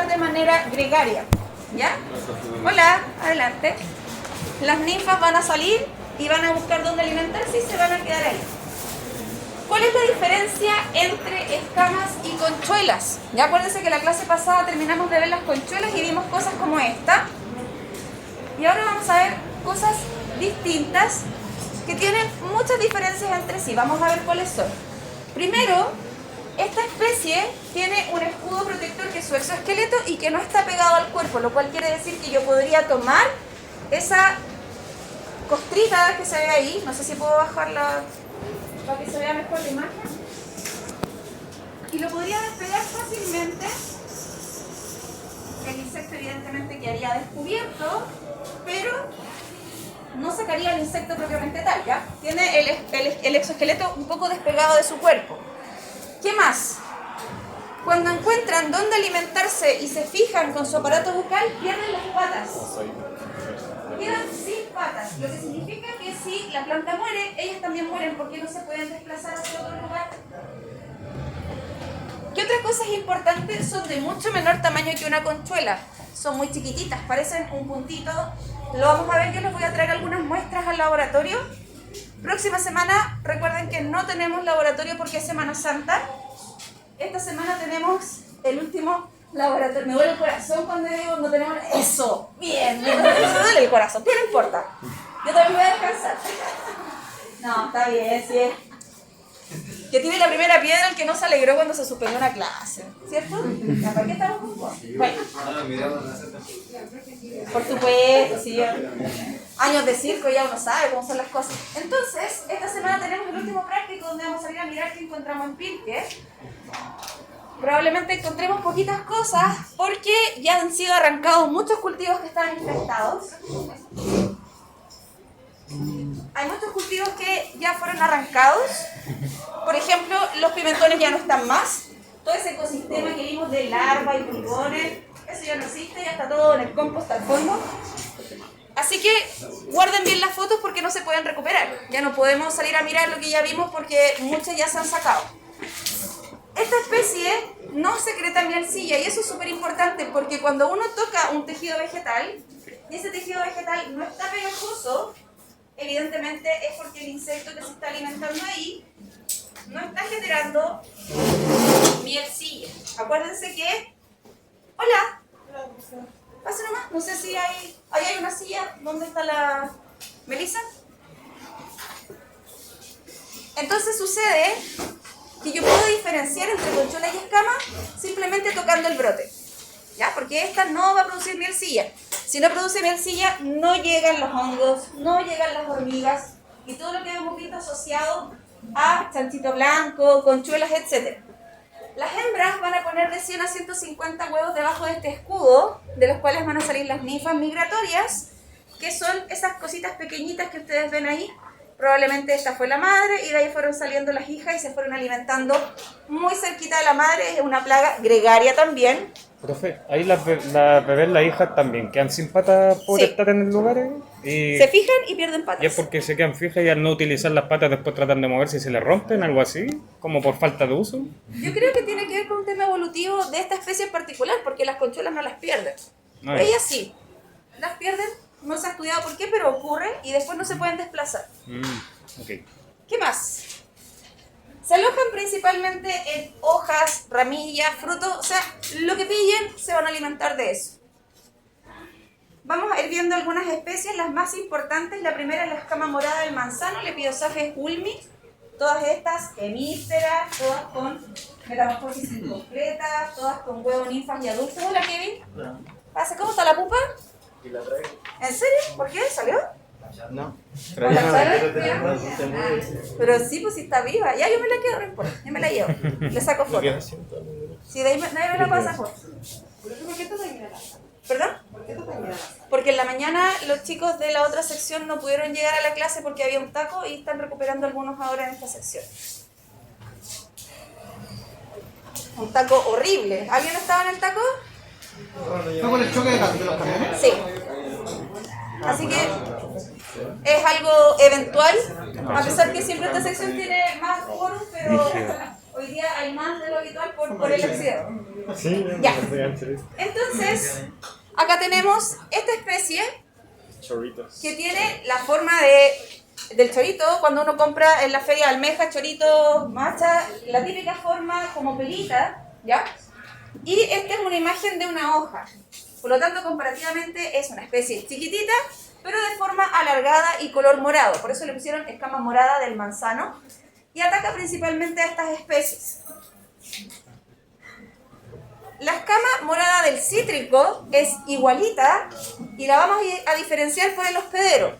alimentar de manera gregaria. ¿Ya? Hola, adelante. Las ninfas van a salir y van a buscar dónde alimentarse y se van a quedar ahí. ¿Cuál es la diferencia entre escamas y conchuelas? Ya acuérdense que la clase pasada terminamos de ver las conchuelas y vimos cosas como esta. Y ahora vamos a ver cosas distintas que tienen muchas diferencias entre sí. Vamos a ver cuáles son. Primero, esta especie tiene un escudo protector que es su exoesqueleto y que no está pegado al cuerpo, lo cual quiere decir que yo podría tomar esa costrita que se ve ahí, no sé si puedo bajarla para que se vea mejor la imagen, y lo podría despegar fácilmente. El insecto evidentemente quedaría descubierto, pero no sacaría el insecto propiamente tal, ¿ya? Tiene el exoesqueleto un poco despegado de su cuerpo. ¿Qué más? Cuando encuentran dónde alimentarse y se fijan con su aparato bucal, pierden las patas. Quedan sin patas, lo que significa que si la planta muere, ellas también mueren porque no se pueden desplazar hacia otro lugar. ¿Qué otras cosas importantes? Son de mucho menor tamaño que una conchuela. Son muy chiquititas, parecen un puntito. Lo vamos a ver, yo les voy a traer algunas muestras al laboratorio. Próxima semana, recuerden que no tenemos laboratorio porque es Semana Santa. Esta semana tenemos el último laboratorio. Me duele el corazón cuando digo no tenemos eso. Bien, me duele el corazón, ¿qué no importa? Yo también voy a descansar. No, está bien, sí es. Que tiene la primera piedra el que no se alegró cuando se suspendió una clase, ¿cierto? ¿Ya para qué estamos con vos? Bueno. Por supuesto, sí. Años de circo ya uno sabe cómo son las cosas. Entonces, esta semana tenemos el último práctico donde vamos a salir a mirar qué encontramos en Pirque. Probablemente encontremos poquitas cosas porque ya han sido arrancados muchos cultivos que estaban infestados. Hay muchos cultivos que ya fueron arrancados. Por ejemplo, los pimentones ya no están más. Todo ese ecosistema que vimos de larvas y pulgones, eso ya no existe, ya está todo en el compost al fondo. Así que guarden bien las fotos porque no se pueden recuperar. Ya no podemos salir a mirar lo que ya vimos porque muchas ya se han sacado. Esta especie no secreta mielcilla y eso es súper importante porque cuando uno toca un tejido vegetal y ese tejido vegetal no está pegajoso, evidentemente es porque el insecto que se está alimentando ahí no está generando mielcilla. Acuérdense que... Hola. Pase nomás. No sé si hay... Ahí hay una silla. ¿Dónde está la... Melissa? Entonces sucede que yo puedo diferenciar entre conchuela y escama simplemente tocando el brote. ¿Ya? Porque esta no va a producir mielcilla. Si no produce mielcilla, no llegan los hongos, no llegan las hormigas y todo lo que hemos visto asociado a chanchito blanco, conchuelas, etc. Las hembras van a poner de 100 a 150 huevos debajo de este escudo, de los cuales van a salir las ninfas migratorias, que son esas cositas pequeñitas que ustedes ven ahí. Probablemente esta fue la madre y de ahí fueron saliendo las hijas y se fueron alimentando muy cerquita de la madre. Es una plaga gregaria también. Profe, ahí las bebés, las hijas también quedan sin patas por estar en el lugar. Y se fijan y pierden patas. Y es porque se quedan fijas y al no utilizar las patas después tratan de moverse y se les rompen, algo así, como por falta de uso. Yo creo que tiene que ver con un tema evolutivo de esta especie en particular, porque las conchuelas no las pierden. Ellas sí, las pierden, no se ha estudiado por qué, pero ocurre y después no se pueden desplazar. Okay. ¿Qué más? Se alojan principalmente en hojas, ramillas, frutos, o sea, lo que pillen se van a alimentar de eso. Vamos a ir viendo algunas especies, las más importantes. La primera es la escama morada del manzano, Lepidosaphes ulmi. Todas estas hemípteras, todas con metamorfosis incompleta, todas con huevos, ninfas y adultos. Hola, Kevin. Pasa, ¿cómo está la pupa? Y la traigo. ¿En serio? ¿Por qué? ¿Salió? No. Pero sí, pues sí está viva. Ya yo me la quedo, no importa. Yo me la llevo. Le saco foto. Sí, de ahí nadie me la pasa foto. ¿Por qué tú te miras? ¿Perdón? ¿Por qué tú te miras? Porque en la mañana los chicos de la otra sección no pudieron llegar a la clase porque había un taco y están recuperando algunos ahora en esta sección. Un taco horrible. ¿Alguien estaba en el taco? ¿Fue por el choque de los camiones? Sí. Así que es algo eventual, a pesar que siempre esta sección tiene más quórum, pero Hoy día hay más de lo habitual por el accidente. Sí, Ya. Entonces, acá tenemos esta especie Chorritos. que tiene la forma del chorito. Cuando uno compra en la feria de almejas, chorito, macha, la típica forma como pelita, ¿ya? Y esta es una imagen de una hoja. Por lo tanto, comparativamente es una especie chiquitita, pero de forma alargada y color morado. Por eso le pusieron escama morada del manzano. Y ataca principalmente a estas especies. La escama morada del cítrico es igualita y la vamos a diferenciar por el hospedero.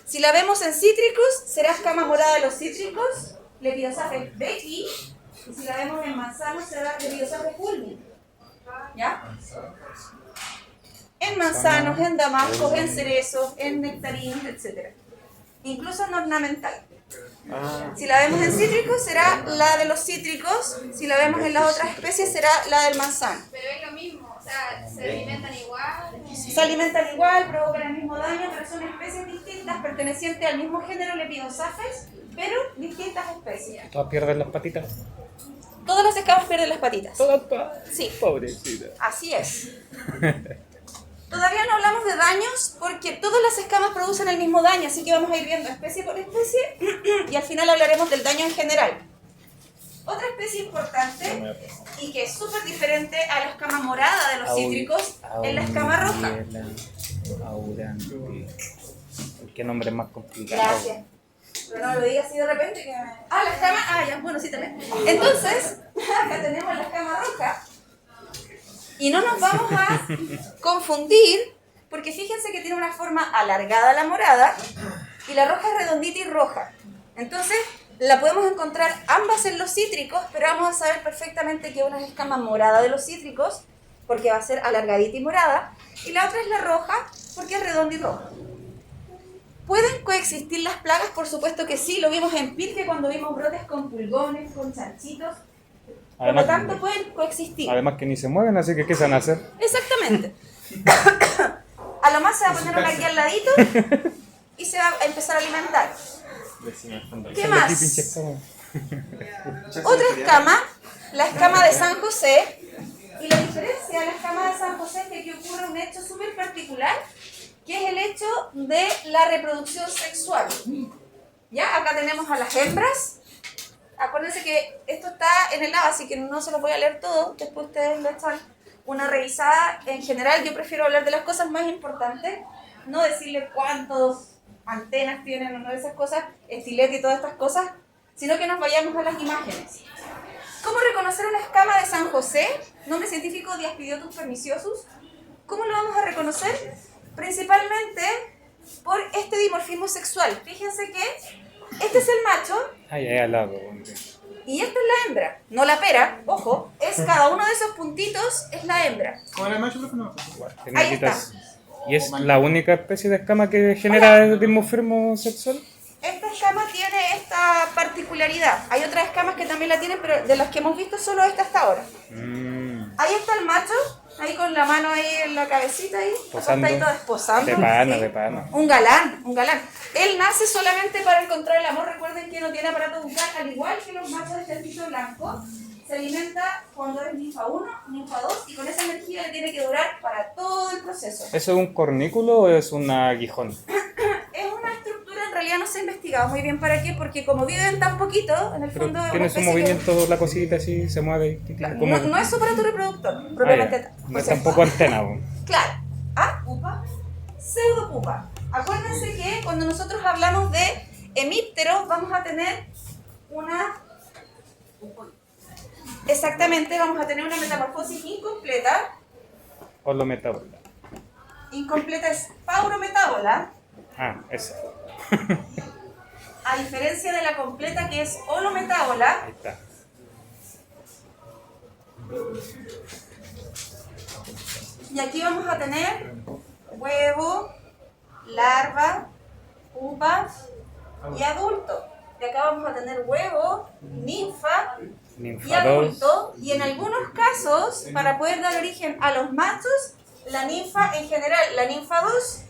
Si la vemos en cítricos, será escama morada de los cítricos, Lepidosaphes becky, y si la vemos en manzanos, será Lepidosaphes fulmi. ¿Ya? En manzanos, en damascos, en cerezos, en nectarinos, etc. Incluso en ornamental. Si la vemos en cítricos, será la de los cítricos. Si la vemos en las otras especies, será la del manzano. Pero es lo mismo, o sea, se alimentan igual. Se alimentan igual, provocan el mismo daño, pero son especies distintas, pertenecientes al mismo género Lepidosaphes, pero distintas especies. Todas pierden las patitas. Todas las escamas pierden las patitas. Todas. Sí, Pobrecita. así es. Todavía no hablamos de daños porque todas las escamas producen el mismo daño, así que vamos a ir viendo especie por especie y al final hablaremos del daño en general. Otra especie importante y que es súper diferente a la escama morada de los cítricos es la escama roja. ¿Qué nombre más complicado? Gracias. Pero no lo digas así de repente que... la escama... ya, bueno, sí también. Entonces, acá tenemos la escama roja. Y no nos vamos a confundir, porque fíjense que tiene una forma alargada la morada y la roja es redondita y roja. Entonces, la podemos encontrar ambas en los cítricos, pero vamos a saber perfectamente que una es escama morada de los cítricos, porque va a ser alargadita y morada, y la otra es la roja, porque es redonda y roja. ¿Pueden coexistir las plagas? Por supuesto que sí, lo vimos en Pirque cuando vimos brotes con pulgones, con chanchitos. Por lo tanto, pueden coexistir. Además que ni se mueven, así que ¿qué se van a hacer? Exactamente. A lo más se va a poner una aquí al ladito y se va a empezar a alimentar. ¿Qué más? Otra escama, la escama de San José. Y la diferencia de la escama de San José es que aquí ocurre un hecho súper particular, que es el hecho de la reproducción sexual. ¿Ya? Acá tenemos a las hembras. Acuérdense que esto está en el lado, así que no se lo voy a leer todo. Después ustedes le echan una revisada. En general, yo prefiero hablar de las cosas más importantes, no decirle cuántas antenas tienen o no de esas cosas, estilete y todas estas cosas, sino que nos vayamos a las imágenes. ¿Cómo reconocer una escama de San José? Nombre científico Diaspidiotus perniciosus. ¿Cómo lo vamos a reconocer? Principalmente por este dimorfismo sexual. Fíjense que este es el macho Al lado. y esta es la hembra. No la pera, ojo, es cada uno de esos puntitos es la hembra. ¿Cómo era el macho, profe? No. Ahí está. ¿Y es la única especie de escama que genera el dimorfismo sexual? Esta escama tiene esta particularidad. Hay otras escamas que también la tienen, pero de las que hemos visto solo esta hasta ahora. Ahí está el macho, ahí con la mano ahí en la cabecita, ahí, Posando. acostadito desposando. De pana, ¿sí? de pana. Un galán, un galán. Él nace solamente para encontrar el amor. Recuerden que no tiene aparato bucal, al igual que los machos de tercito blanco. Se alimenta cuando es ninfa 1, ninfa 2 y con esa energía le tiene que durar para todo el proceso. ¿Eso es un cornículo o es un aguijón? Es una estructura, en realidad no se ha investigado muy bien para qué, porque como viven tan poquito, en el Pero fondo es tiene una su especie movimiento, la cosita así, se mueve. Claro, como- no es su aparato reproductor, propiamente tal. No es tampoco antena. Po. Claro. Pupa, pseudopupa. Acuérdense que cuando nosotros hablamos de hemípteros vamos a tener una... Exactamente, vamos a tener una metamorfosis incompleta. Holometábola. Incompleta es paurometábola, Esa. a diferencia de la completa que es holometábola. Ahí está. Y aquí vamos a tener huevo, larva, pupa y adulto. Y acá vamos a tener huevo, ninfa y Ninfa 2. adulto. Y en algunos casos, para poder dar origen a los machos, la ninfa en general, la ninfa 2,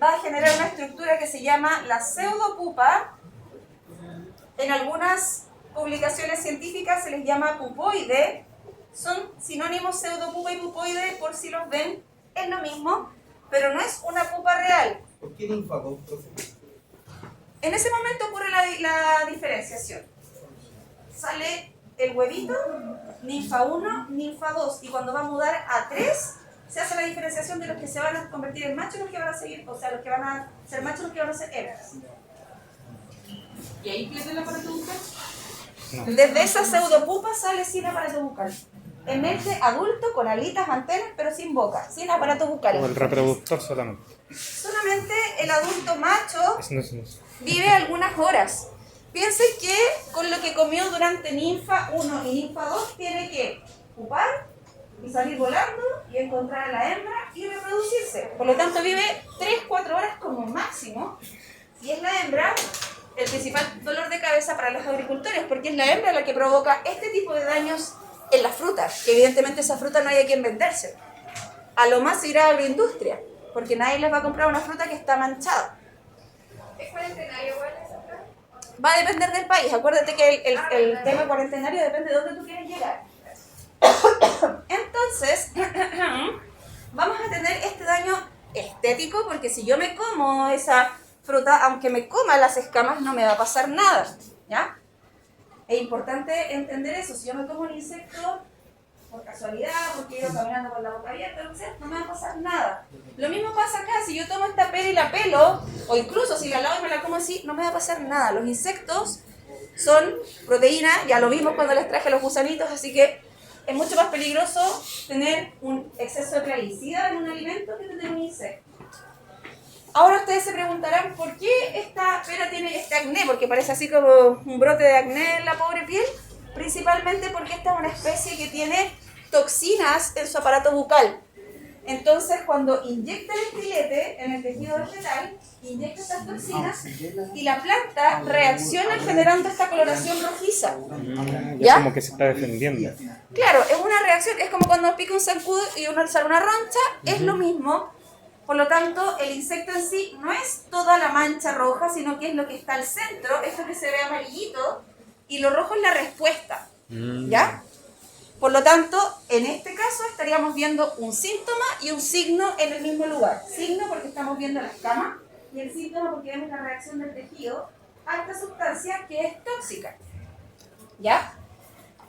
va a generar una estructura que se llama la pseudopupa. En algunas publicaciones científicas se les llama pupoide. Son sinónimos pseudopupa y pupoide, por si los ven, es lo mismo, pero no es una pupa real. ¿Por qué ninfagos, profe? En ese momento ocurre la diferenciación. Sale el huevito, ninfa 1, ninfa 2, y cuando va a mudar a 3, se hace la diferenciación de los que se van a convertir en machos y los que van a seguir, o sea, los que van a ser machos y los que van a ser hembras. ¿Y ahí pierde la aparato bucal? Desde esa pseudopupa sale sin aparato bucal. Emerge adulto con alitas, antenas, pero sin boca, sin aparato bucal. O el reproductor solamente. Solamente el adulto macho No. vive algunas horas. Piensen que con lo que comió durante ninfa 1 y ninfa 2 tiene que pupar y salir volando y encontrar a la hembra y reproducirse. Por lo tanto vive 3-4 horas como máximo y es la hembra el principal dolor de cabeza para los agricultores, porque es la hembra la que provoca este tipo de daños en las frutas, que evidentemente esa fruta no hay a quien venderse. A lo más se irá a agroindustria, porque nadie les va a comprar una fruta que está manchada. ¿Es cuarentenario igual eso? Va a depender del país. Acuérdate que el tema cuarentenario depende de dónde tú quieres llegar. Entonces, vamos a tener este daño estético, porque si yo me como esa fruta, aunque me coma las escamas, no me va a pasar nada, ¿ya? Es importante entender eso. Si yo me como un insecto por casualidad, porque he ido caminando con la boca abierta, no me va a pasar nada. Lo mismo pasa acá, si yo tomo esta pera y la pelo, o incluso si la lavo y me la como así, no me va a pasar nada. Los insectos son proteína, ya lo vimos cuando les traje los gusanitos, así que es mucho más peligroso tener un exceso de plaguicida en un alimento que tener un insecto. Ahora ustedes se preguntarán por qué esta pera tiene este acné, porque parece así como un brote de acné en la pobre piel. Principalmente porque esta es una especie que tiene toxinas en su aparato bucal. Entonces, cuando inyecta el estilete en el tejido vegetal, inyecta estas toxinas y la planta reacciona generando esta coloración rojiza. Es como que se está defendiendo. Claro, es una reacción, es como cuando pica un zancudo y uno sale una roncha, es lo mismo. Por lo tanto, el insecto en sí no es toda la mancha roja, sino que es lo que está al centro, esto que se ve amarillito, y lo rojo es la respuesta, ¿ya? Por lo tanto, en este caso estaríamos viendo un síntoma y un signo en el mismo lugar. Signo porque estamos viendo la escama y el síntoma porque vemos la reacción del tejido a esta sustancia que es tóxica, ¿ya?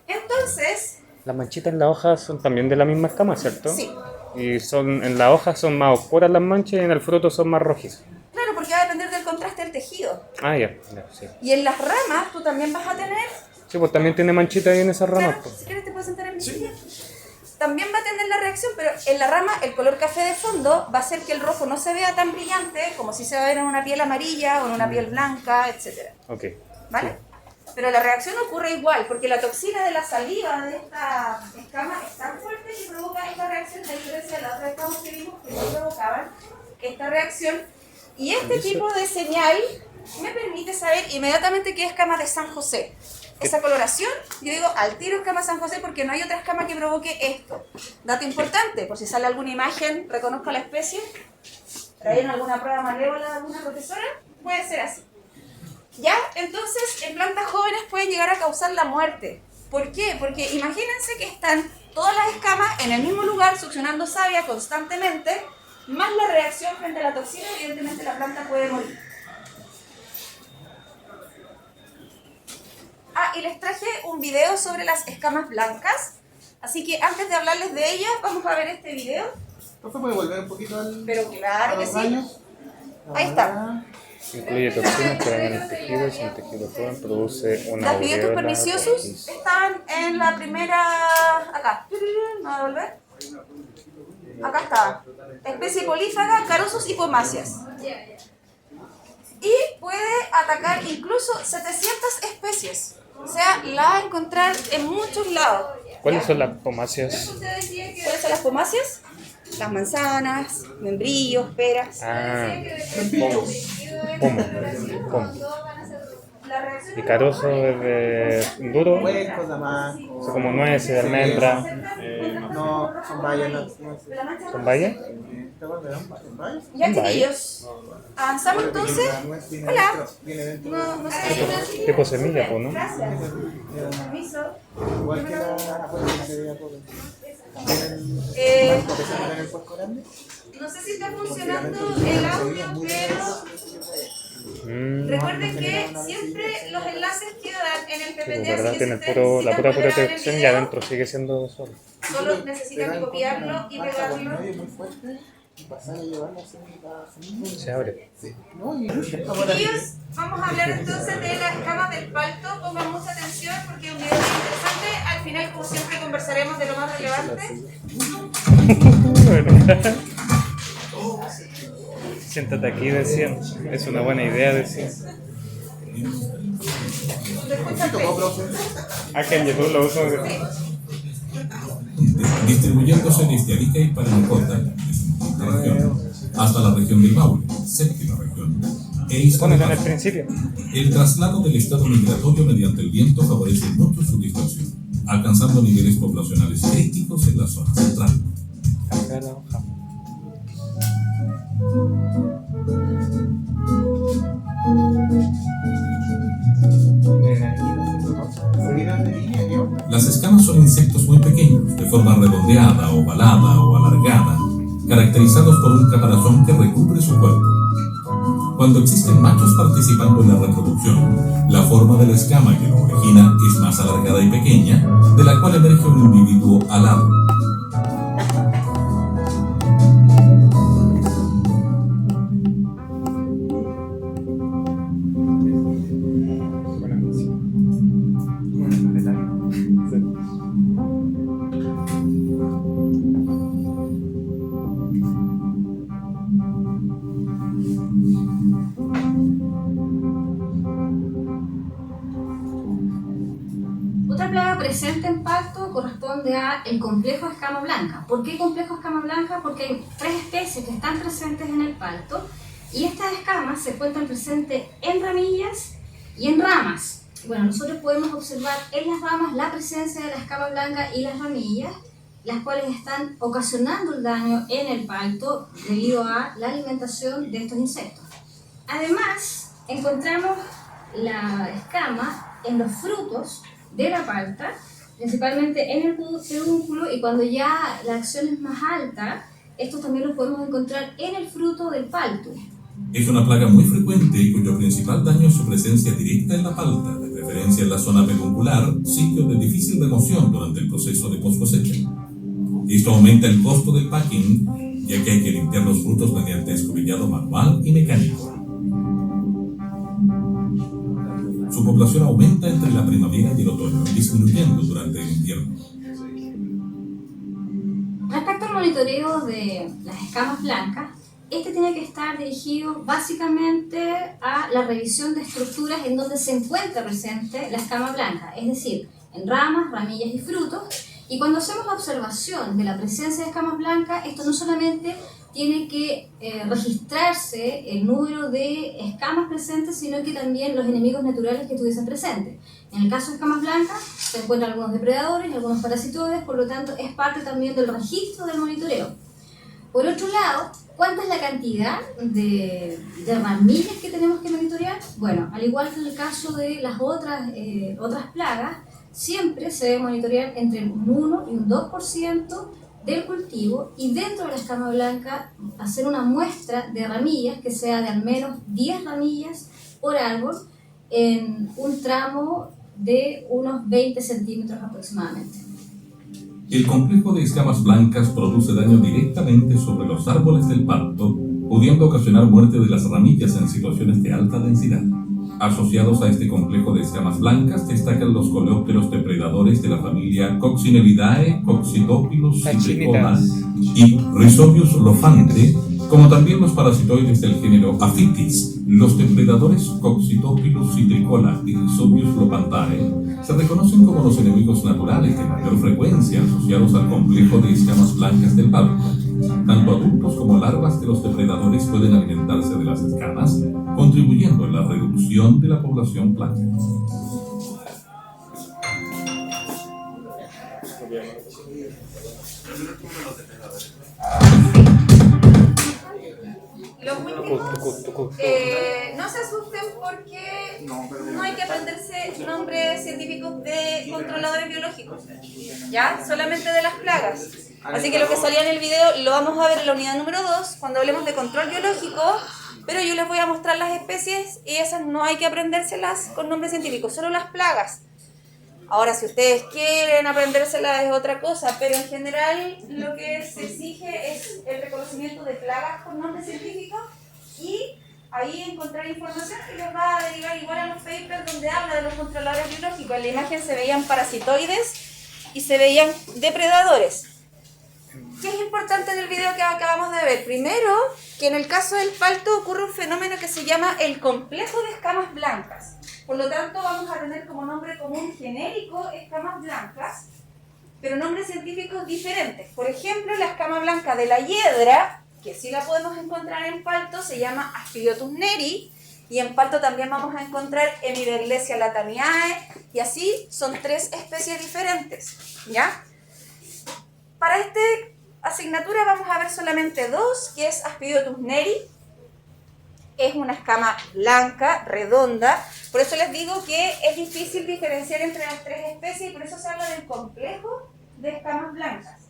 Entonces... Las manchitas en la hoja son también de la misma escama, ¿cierto? Sí. Y en la hoja son más oscuras las manchas y en el fruto son más rojizas. Claro, porque va a depender del contraste del tejido. Ah, ya, sí. Y en las ramas tú también vas a tener... Sí, pues también tiene manchitas ahí en esas ramas. Claro, Pues. si quieres te puedes sentar en mi silla. También va a tener la reacción, pero en la rama el color café de fondo va a hacer que el rojo no se vea tan brillante como si se va a ver en una piel amarilla o en una piel blanca, etc. Ok. ¿Vale? Pero la reacción ocurre igual, porque la toxina de la saliva de esta escama es tan fuerte que provoca esta reacción, a diferencia de las otras escamas que vimos que no provocaban esta reacción. Y este tipo de señal me permite saber inmediatamente qué escama de San José. Esa coloración, yo digo al tiro escama San José porque no hay otra escama que provoque esto. Dato importante, por si sale alguna imagen, reconozco la especie, traen alguna prueba malévola de alguna profesora, puede ser así. ¿Ya? Entonces, en plantas jóvenes pueden llegar a causar la muerte. ¿Por qué? Porque imagínense que están todas las escamas en el mismo lugar succionando savia constantemente, más la reacción frente a la toxina, evidentemente la planta puede morir. Ah, y les traje un video sobre las escamas blancas, así que antes de hablarles de ellas, vamos a ver este video. ¿Profe puede volver un poquito al... Pero claro que sí. daños? Ahí está. Incluye toxinas que dañan el tejido y si el tejido joven produce una Los billetes aureola perniciosos rojiza. estaban en la primera... Acá. ¿Me va a devolver? Acá está. Especie polífaga, carosos y pomáceas. Y puede atacar incluso 700 especies. O sea, la va a encontrar en muchos lados. ¿Cuáles son las pomáceas? ¿Cuáles son las pomáceas? Las manzanas, membrillos, peras. Ah, Pomo. pomo. Todos van a ser la reacción Y carozo es de duro, Huescos, damasco. así como nueces, almendras. No, son bayas. ¿Son bayas? ¿Te acuerdas de bayas? Ya, chiquillos. Avanzamos entonces. La nuez viene Hola. dentro, viene dentro. No sé. Tipo semilla, pues, ¿no? Gracias. Permiso. Igual que la acuérdate que veía todo. Eh, ¿Por qué se meten en el puerco grande? No sé si está funcionando el audio, pero recuerden que siempre los enlaces quedan en el Sí, PPT, pues, ¿verdad? así que Tiene si el puro, la ustedes pura necesitan volver a ver el protección y video, adentro sigue siendo solo. solo necesitan copiarlo y Pasa por pegarlo. medio muy fuerte y pasar a llevarlo así a semilla. Se abre. Sí. No, y ahora Chiquillos, vamos a hablar entonces de las escamas del palto. Pongan mucha atención porque es un video muy interesante. Al final, como siempre, conversaremos de lo más relevante. Siéntate aquí, decían. Es una buena idea, decían. Ah, que en YouTube lo uso. Distribuyéndose desde Arica y Parinacota, región, hasta la región del Maule, séptima región, e Isla de Pónete en el Pascua. principio. El traslado del estado migratorio mediante el viento favorece mucho su dispersión, alcanzando niveles poblacionales críticos en la zona central. Cambia la hoja. Las escamas son insectos muy pequeños, de forma redondeada, ovalada o alargada, caracterizados por un caparazón que recubre su cuerpo. Cuando existen machos participando en la reproducción, la forma de la escama que lo origina es más alargada y pequeña, de la cual emerge un individuo alado. Otra plaga presente en palto corresponde a el complejo de escama blanca. ¿Por qué complejo de escama blanca? Porque hay 3 especies que están presentes en el palto y estas escamas se encuentran presentes en ramillas y en ramas. Bueno, nosotros podemos observar en las ramas la presencia de la escama blanca y las ramillas, las cuales están ocasionando el daño en el palto debido a la alimentación de estos insectos. Además, encontramos la escama en los frutos de la palta, principalmente en el pedúnculo, y cuando ya la acción es más alta, estos también los podemos encontrar en el fruto del palto. Es una plaga muy frecuente y cuyo principal daño es su presencia directa en la palta, de preferencia en la zona peduncular, sitio de difícil remoción durante el proceso de post-cosecha. Esto aumenta el costo del packing, ya que hay que limpiar los frutos mediante escobillado manual y mecánico. Su población aumenta entre la primavera y el otoño, disminuyendo durante el invierno. Respecto al monitoreo de las escamas blancas, este tiene que estar dirigido básicamente a la revisión de estructuras en donde se encuentra presente la escama blanca, es decir, en ramas, ramillas y frutos. Y cuando hacemos la observación de la presencia de escamas blancas, esto no solamente tiene que registrarse el número de escamas presentes, sino que también los enemigos naturales que estuviesen presentes. En el caso de escamas blancas, se encuentran algunos depredadores y algunos parasitoides, por lo tanto es parte también del registro del monitoreo. Por otro lado, ¿cuánta es la cantidad de ramillas que tenemos que monitorear? Bueno, al igual que en el caso de las otras plagas, siempre se debe monitorear entre un 1 y un 2% del cultivo, y dentro de la escama blanca hacer una muestra de ramillas que sea de al menos 10 ramillas por árbol en un tramo de unos 20 centímetros aproximadamente. El complejo de escamas blancas produce daño directamente sobre los árboles del palto, pudiendo ocasionar muerte de las ramillas en situaciones de alta densidad. Asociados a este complejo de escamas blancas destacan los coleópteros depredadores de la familia Coccinellidae, Coccydopilus citricola y Rhizobius lofante, como también los parasitoides del género Aphytis. Los depredadores Coccydopilus citricola y Rhizobius lofantae se reconocen como los enemigos naturales de mayor frecuencia asociados al complejo de escamas blancas del palto. Tanto tanto adultos como larvas de los depredadores pueden alimentarse de las escamas, contribuyendo en la reducción de la población placa. Los últimos, no se asusten porque no hay que aprenderse nombres científicos de controladores biológicos, ¿ya? Solamente de las plagas. Así que lo que salía en el video lo vamos a ver en la unidad número 2 cuando hablemos de control biológico, pero yo les voy a mostrar las especies y esas no hay que aprendérselas con nombres científicos, solo las plagas. Ahora, si ustedes quieren aprendérselas es otra cosa, pero en general lo que se exige es el reconocimiento de plagas con nombres científicos y ahí encontrar información que les va a derivar igual a los papers donde habla de los controladores biológicos. En la imagen se veían parasitoides y se veían depredadores. ¿Qué es importante en el video que acabamos de ver? Primero, que en el caso del palto ocurre un fenómeno que se llama el complejo de escamas blancas. Por lo tanto, vamos a tener como nombre común genérico escamas blancas, pero nombres científicos diferentes. Por ejemplo, la escama blanca de la hiedra, que sí la podemos encontrar en palto, se llama Aspidiotus neri, y en palto también vamos a encontrar Hemiberlesia lataniae, y así son 3 especies diferentes, ¿ya? Para esta asignatura vamos a ver solamente 2, que es Aspidiotus neri. Es una escama blanca, redonda, por eso les digo que es difícil diferenciar entre las 3 especies y por eso se habla del complejo de escamas blancas.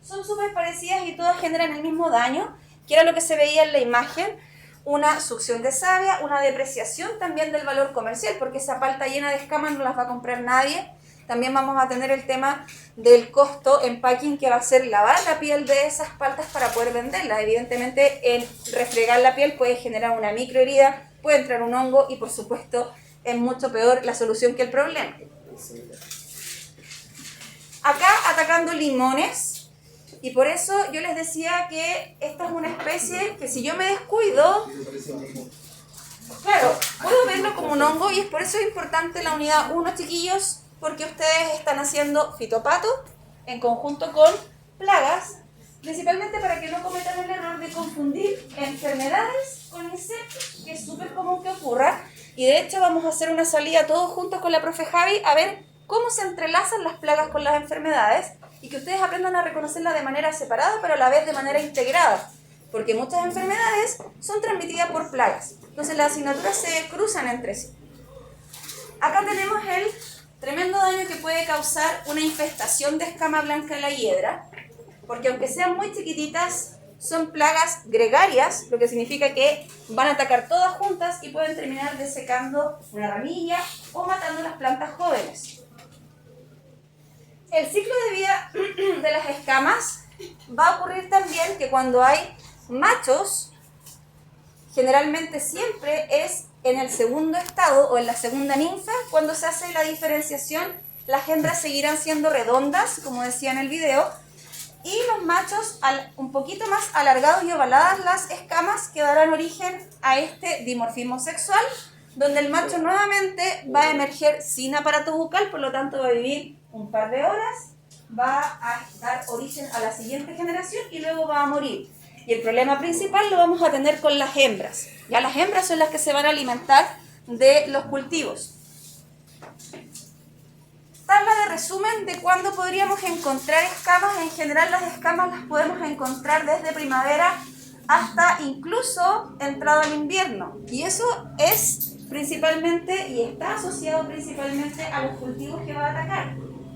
Son súper parecidas y todas generan el mismo daño, que era lo que se veía en la imagen, una succión de savia, una depreciación también del valor comercial, porque esa palta llena de escamas no las va a comprar nadie. También vamos a tener el tema del costo en packing, que va a ser lavar la piel de esas paltas para poder venderlas. Evidentemente, en refregar la piel puede generar una microherida, puede entrar un hongo y, por supuesto, es mucho peor la solución que el problema. Acá atacando limones, y por eso yo les decía que esta es una especie que si yo me descuido, claro, puedo verlo como un hongo y es por eso importante la unidad 1, chiquillos, porque ustedes están haciendo fitopato en conjunto con plagas, principalmente para que no cometan el error de confundir enfermedades con insectos, que es súper común que ocurra. Y de hecho vamos a hacer una salida todos juntos con la profe Javi a ver cómo se entrelazan las plagas con las enfermedades y que ustedes aprendan a reconocerlas de manera separada, pero a la vez de manera integrada, porque muchas enfermedades son transmitidas por plagas. Entonces las asignaturas se cruzan entre sí. Acá tenemos el tremendo daño que puede causar una infestación de escama blanca en la hiedra, porque aunque sean muy chiquititas, son plagas gregarias, lo que significa que van a atacar todas juntas y pueden terminar desecando una ramilla o matando las plantas jóvenes. El ciclo de vida de las escamas va a ocurrir también que cuando hay machos, generalmente siempre es en el segundo estado o en la segunda ninfa, cuando se hace la diferenciación, las hembras seguirán siendo redondas, como decía en el video, y los machos un poquito más alargados y ovaladas las escamas que darán origen a este dimorfismo sexual, donde el macho nuevamente va a emerger sin aparato bucal, por lo tanto va a vivir un par de horas, va a dar origen a la siguiente generación y luego va a morir. Y el problema principal lo vamos a tener con las hembras. Ya las hembras son las que se van a alimentar de los cultivos. Tabla de resumen de cuándo podríamos encontrar escamas. En general las escamas las podemos encontrar desde primavera hasta incluso entrado al invierno. Y eso es principalmente y está asociado principalmente a los cultivos que va a atacar.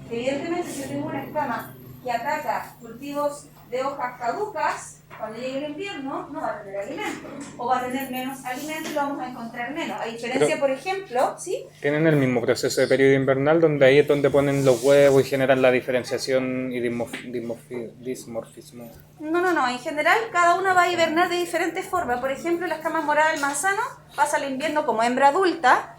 Evidentemente, si yo tengo una escama que ataca cultivos de hojas caducas, cuando llegue el invierno no va a tener alimento, o va a tener menos alimento y lo vamos a encontrar menos. A diferencia, pero, por ejemplo, ¿sí? Tienen el mismo proceso de periodo invernal, donde ahí es donde ponen los huevos y generan la diferenciación y dimorfismo. No. En general, cada una va a hibernar de diferentes formas. Por ejemplo, la escama morada del manzano pasa el invierno como hembra adulta,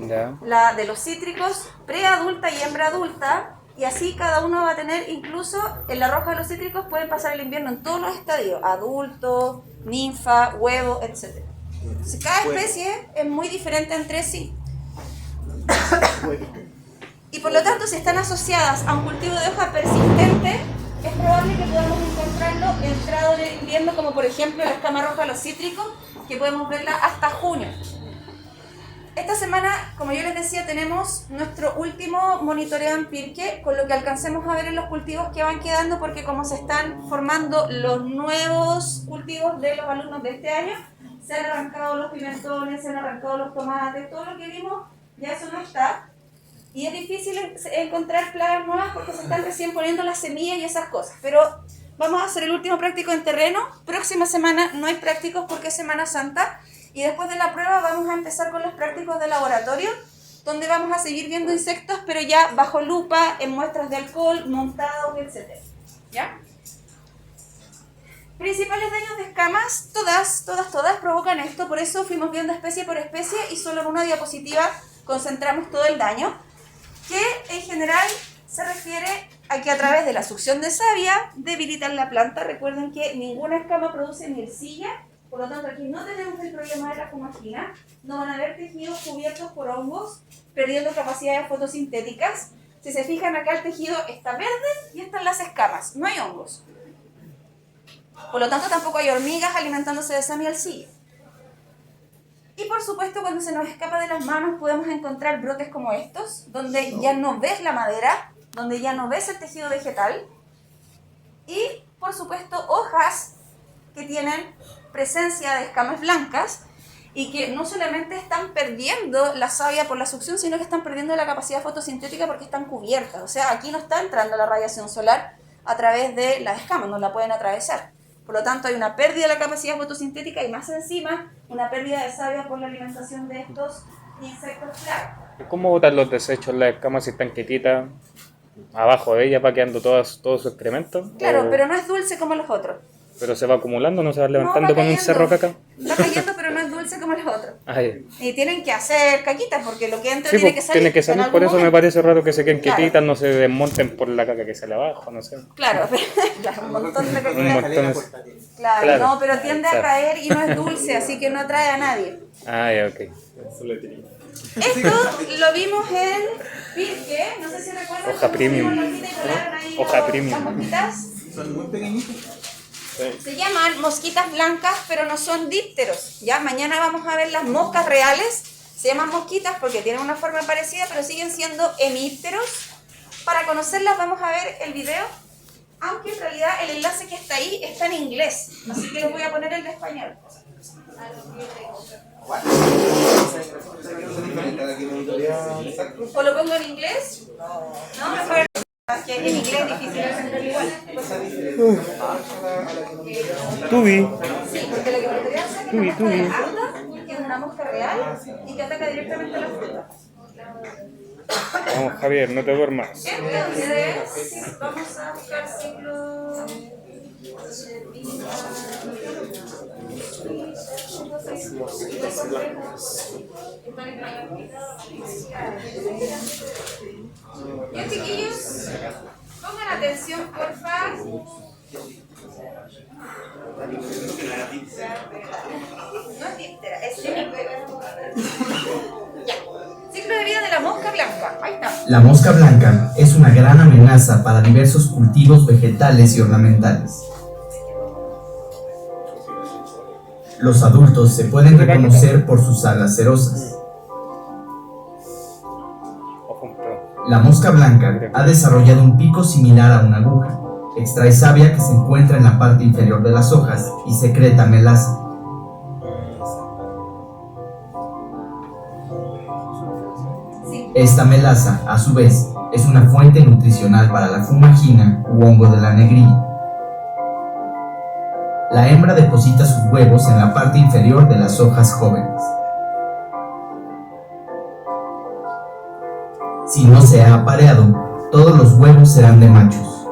Ya. la de los cítricos preadulta y hembra adulta. Y así cada uno va a tener, incluso en la roja de los cítricos pueden pasar el invierno en todos los estadios, adulto, ninfa, huevo, etc. Entonces, cada especie es muy diferente entre sí. Y por lo tanto, si están asociadas a un cultivo de hoja persistente, es probable que podamos encontrarlo entrado en el invierno, como por ejemplo la escama roja de los cítricos, que podemos verla hasta junio. Esta semana, como yo les decía, tenemos nuestro último monitoreo en Pirque, con lo que alcancemos a ver en los cultivos que van quedando, porque como se están formando los nuevos cultivos de los alumnos de este año, se han arrancado los pimentones, se han arrancado los tomates, todo lo que vimos, ya eso no está. Y es difícil encontrar plagas nuevas porque se están recién poniendo las semillas y esas cosas. Pero vamos a hacer el último práctico en terreno. Próxima semana no hay prácticos porque es Semana Santa. Y después de la prueba vamos a empezar con los prácticos de laboratorio, donde vamos a seguir viendo insectos, pero ya bajo lupa, en muestras de alcohol, montados, etc. ¿Ya? Principales daños de escamas, todas provocan esto. Por eso fuimos viendo especie por especie y solo en una diapositiva concentramos todo el daño, que en general se refiere a que a través de la succión de savia debilitan la planta. Recuerden que ninguna escama produce mielcilla, por lo tanto aquí no tenemos el problema de la fumagina, no van a haber tejidos cubiertos por hongos, perdiendo capacidades fotosintéticas. Si se fijan acá el tejido está verde y están las escamas, no hay hongos. Por lo tanto tampoco hay hormigas alimentándose de esa mielcilla. Y por supuesto cuando se nos escapa de las manos podemos encontrar brotes como estos, donde ya no ves la madera, donde ya no ves el tejido vegetal. Y por supuesto hojas que tienen presencia de escamas blancas y que no solamente están perdiendo la savia por la succión, sino que están perdiendo la capacidad fotosintética porque están cubiertas. O sea, aquí no está entrando la radiación solar a través de las escamas, no la pueden atravesar. Por lo tanto, hay una pérdida de la capacidad fotosintética y más encima, una pérdida de savia por la alimentación de estos insectos plagas. ¿Y cómo botan los desechos las escamas si están quietitas? Abajo de ellas va quedando todo su excremento. Claro, pero no es dulce como los otros. Pero se va acumulando, no se va levantando No, va con un cayendo. cerro caca. Va cayendo, pero no es dulce como los otros. Ay. Y tienen que hacer caquitas porque lo que entra Sí, tiene pues, que salir. tiene que en salir, algún por eso me momento. parece raro que se queden Claro. quietitas, no se desmonten por la caca que sale abajo, no sé. Claro, claro, un montón de Un caquitas. montón. Claro, Claro. no, pero tiende a Claro. caer y no es dulce, así que no atrae a nadie. Ah, ya, ok. Esto lo vimos en Pirque, no sé si recuerdan. Hoja cuando premium. subimos la hojita y volaron ahí Hoja las premium. mosquitas. Son muy pequeñitos. Se llaman mosquitas blancas, pero no son dípteros. Ya mañana vamos a ver las moscas reales. Se llaman mosquitas porque tienen una forma parecida, pero siguen siendo hemípteros. Para conocerlas vamos a ver el video, aunque en realidad el enlace que está ahí está en inglés, así que les voy a poner el de español. ¿O lo pongo en inglés? No, mejor que en inglés es difícil de entender igual. Tubi. Sí, porque lo que me gustaría hacer es una mosca de anda, que es una mosca real y que ataca directamente a la fruta. Vamos, Javier, no te duermas. Entonces, vamos a buscar ciclo... Ya, chiquillos, pongan atención, porfa. No es díptera, es hemíptera. Ya. Ciclo de vida de la mosca blanca. Ahí está. La mosca blanca es una gran amenaza para diversos cultivos vegetales y ornamentales. Los adultos se pueden reconocer por sus alas cerosas. Ojo, un pedo. La mosca blanca ha desarrollado un pico similar a una aguja. Extrae savia que se encuentra en la parte inferior de las hojas y secreta melaza. Esta melaza, a su vez, es una fuente nutricional para la fumagina u hongo de la negrilla. La hembra deposita sus huevos en la parte inferior de las hojas jóvenes. Si no se ha apareado, todos los huevos serán de machos.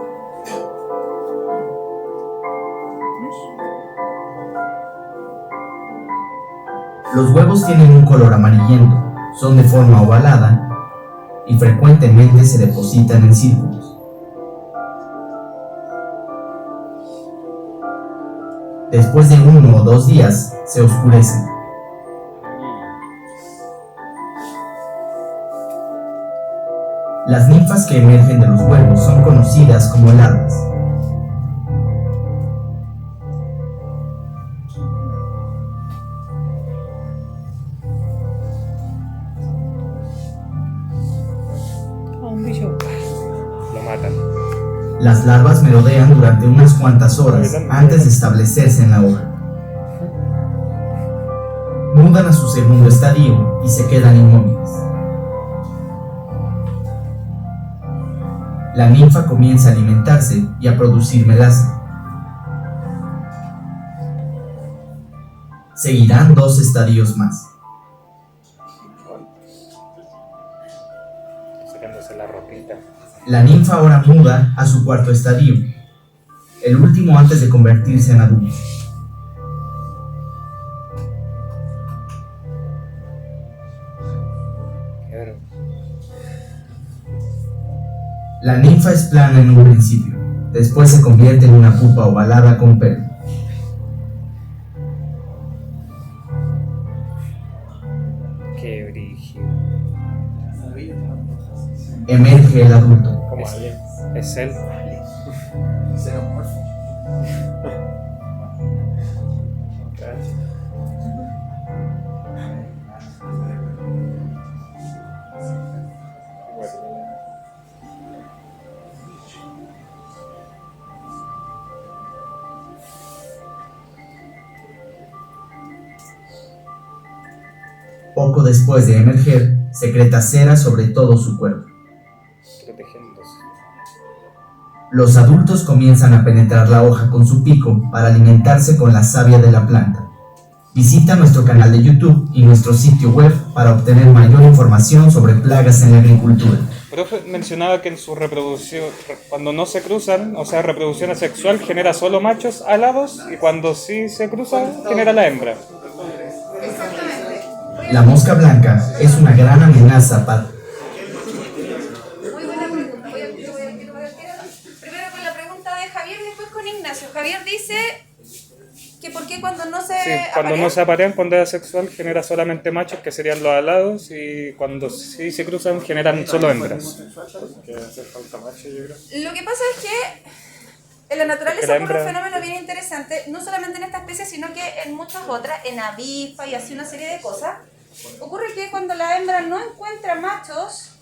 Los huevos tienen un color amarillento, son de forma ovalada y frecuentemente se depositan en círculos. Después de 1 o 2 días, se oscurecen. Las ninfas que emergen de los huevos son conocidas como larvas. Las larvas merodean durante unas cuantas horas antes de establecerse en la hoja. Mudan a su segundo estadio y se quedan inmóviles. La ninfa comienza a alimentarse y a producir melaza. Seguirán 2 estadios más. Sacándose la ropita. La ninfa ahora muda a su cuarto estadio, el último antes de convertirse en adulto. Claro. La ninfa es plana en un principio, después se convierte en una pupa ovalada con pelo. Qué brígido. Emerge el adulto. Como alien. Es él. Xenomorfo. Poco después de emerger, secreta cera sobre todo su cuerpo. Protegiéndose. Los adultos comienzan a penetrar la hoja con su pico para alimentarse con la savia de la planta. Visita nuestro canal de YouTube y nuestro sitio web para obtener mayor información sobre plagas en la agricultura. Profe mencionaba que en su reproducción, cuando no se cruzan, o sea, reproducción asexual genera solo machos alados y cuando sí se cruzan genera la hembra. La mosca blanca es una gran amenaza para... Muy buena pregunta. Primero con la pregunta de Javier y después con Ignacio. Javier dice que por qué cuando no se Sí, cuando no se aparean, cuando es asexual, genera solamente machos, que serían los alados, y cuando sí se cruzan, generan solo hembras. Que hace falta macho, yo creo. Lo que pasa es que en la naturaleza Porque la ocurre un hembra- fenómeno bien interesante, no solamente en esta especie, sino que en muchas otras, en avispa y así una serie de cosas. Ocurre que cuando la hembra no encuentra machos,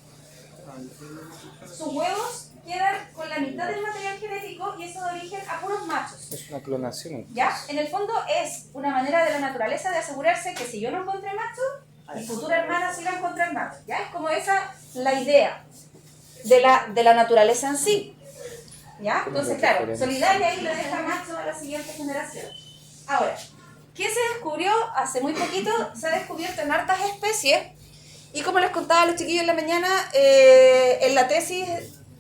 sus huevos quedan con la mitad del material genético y eso da origen a puros machos. Es una clonación. ¿Ya? En el fondo es una manera de la naturaleza de asegurarse que si yo no encontré macho, mi futura hermana sí va a encontrar macho. ¿Ya? Es como esa la idea de la naturaleza en sí. ¿Ya? Entonces, claro, solidaria ahí le deja macho a la siguiente generación. Ahora, ¿qué se descubrió hace muy poquito? Se ha descubierto en hartas especies y como les contaba a los chiquillos en la mañana, en la tesis,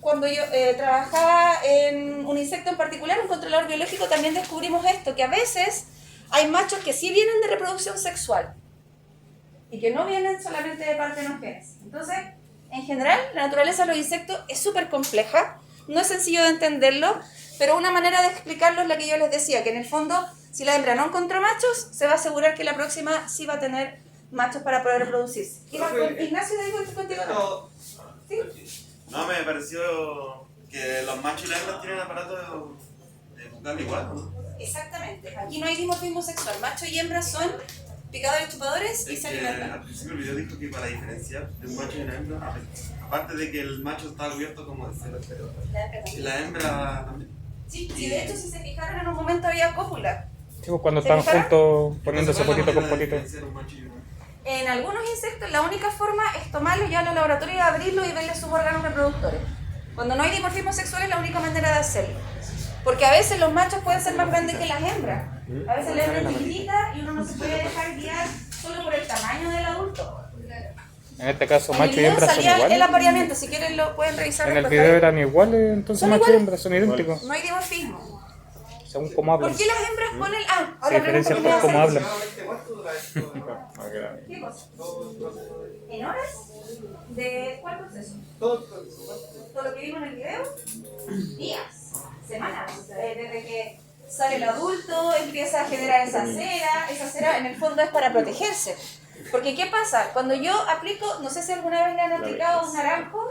cuando yo trabajaba en un insecto en particular, un controlador biológico, también descubrimos esto, que a veces hay machos que sí vienen de reproducción sexual y que no vienen solamente de partenogenes. Entonces, en general, la naturaleza de los insectos es súper compleja, no es sencillo de entenderlo, pero una manera de explicarlo es la que yo les decía, que en el fondo, si la hembra no encontró machos, se va a asegurar que la próxima sí va a tener machos para poder reproducirse. Ignacio, digo contigo. No, ¿Sí? no, me pareció que los machos y las hembras tienen aparato de bucal igual, ¿no? Exactamente. Aquí no hay dimorfismo sexual. Macho y hembra son picadores, chupadores y Es se que alimentan. al principio el video dijo que para diferenciar de un macho y una hembra, aparte de que el macho está cubierto como de cera, pero La hembra y también. la hembra también. Sí, sí, de hecho, si se fijaron, en un momento había cópula. Sí, pues cuando ¿Se están fijaron? juntos poniéndose ¿Cuál es la potito con manera de potito. diferenciar un macho y una hembra? En algunos insectos, la única forma es tomarlos ya a los laboratorios, abrirlos y verles sus órganos reproductores. Cuando no hay dimorfismo sexual es la única manera de hacerlo. Porque a veces los machos pueden ser más grandes que las hembras. A veces la hembra es chiquitita y uno no se puede dejar guiar solo por el tamaño del adulto. En este caso, En el macho y video hembra son salía el iguales. apareamiento, si quieren lo pueden revisar En el después. video eran iguales, entonces ¿Son macho y iguales? hembra son idénticos. No hay dimorfismo. Según cómo hablan. ¿Por qué las hembras ponen...? Ah, Se ahora diferencian pregunto por cómo hablan. ¿Qué cosa? ¿En horas? ¿De cuál proceso? Todo ¿Todo lo que vimos en el video? Días, semanas. Desde que sale el adulto, empieza a generar esa cera en el fondo es para protegerse. Porque ¿qué pasa? Cuando yo aplico, no sé si alguna vez le han aplicado un naranjo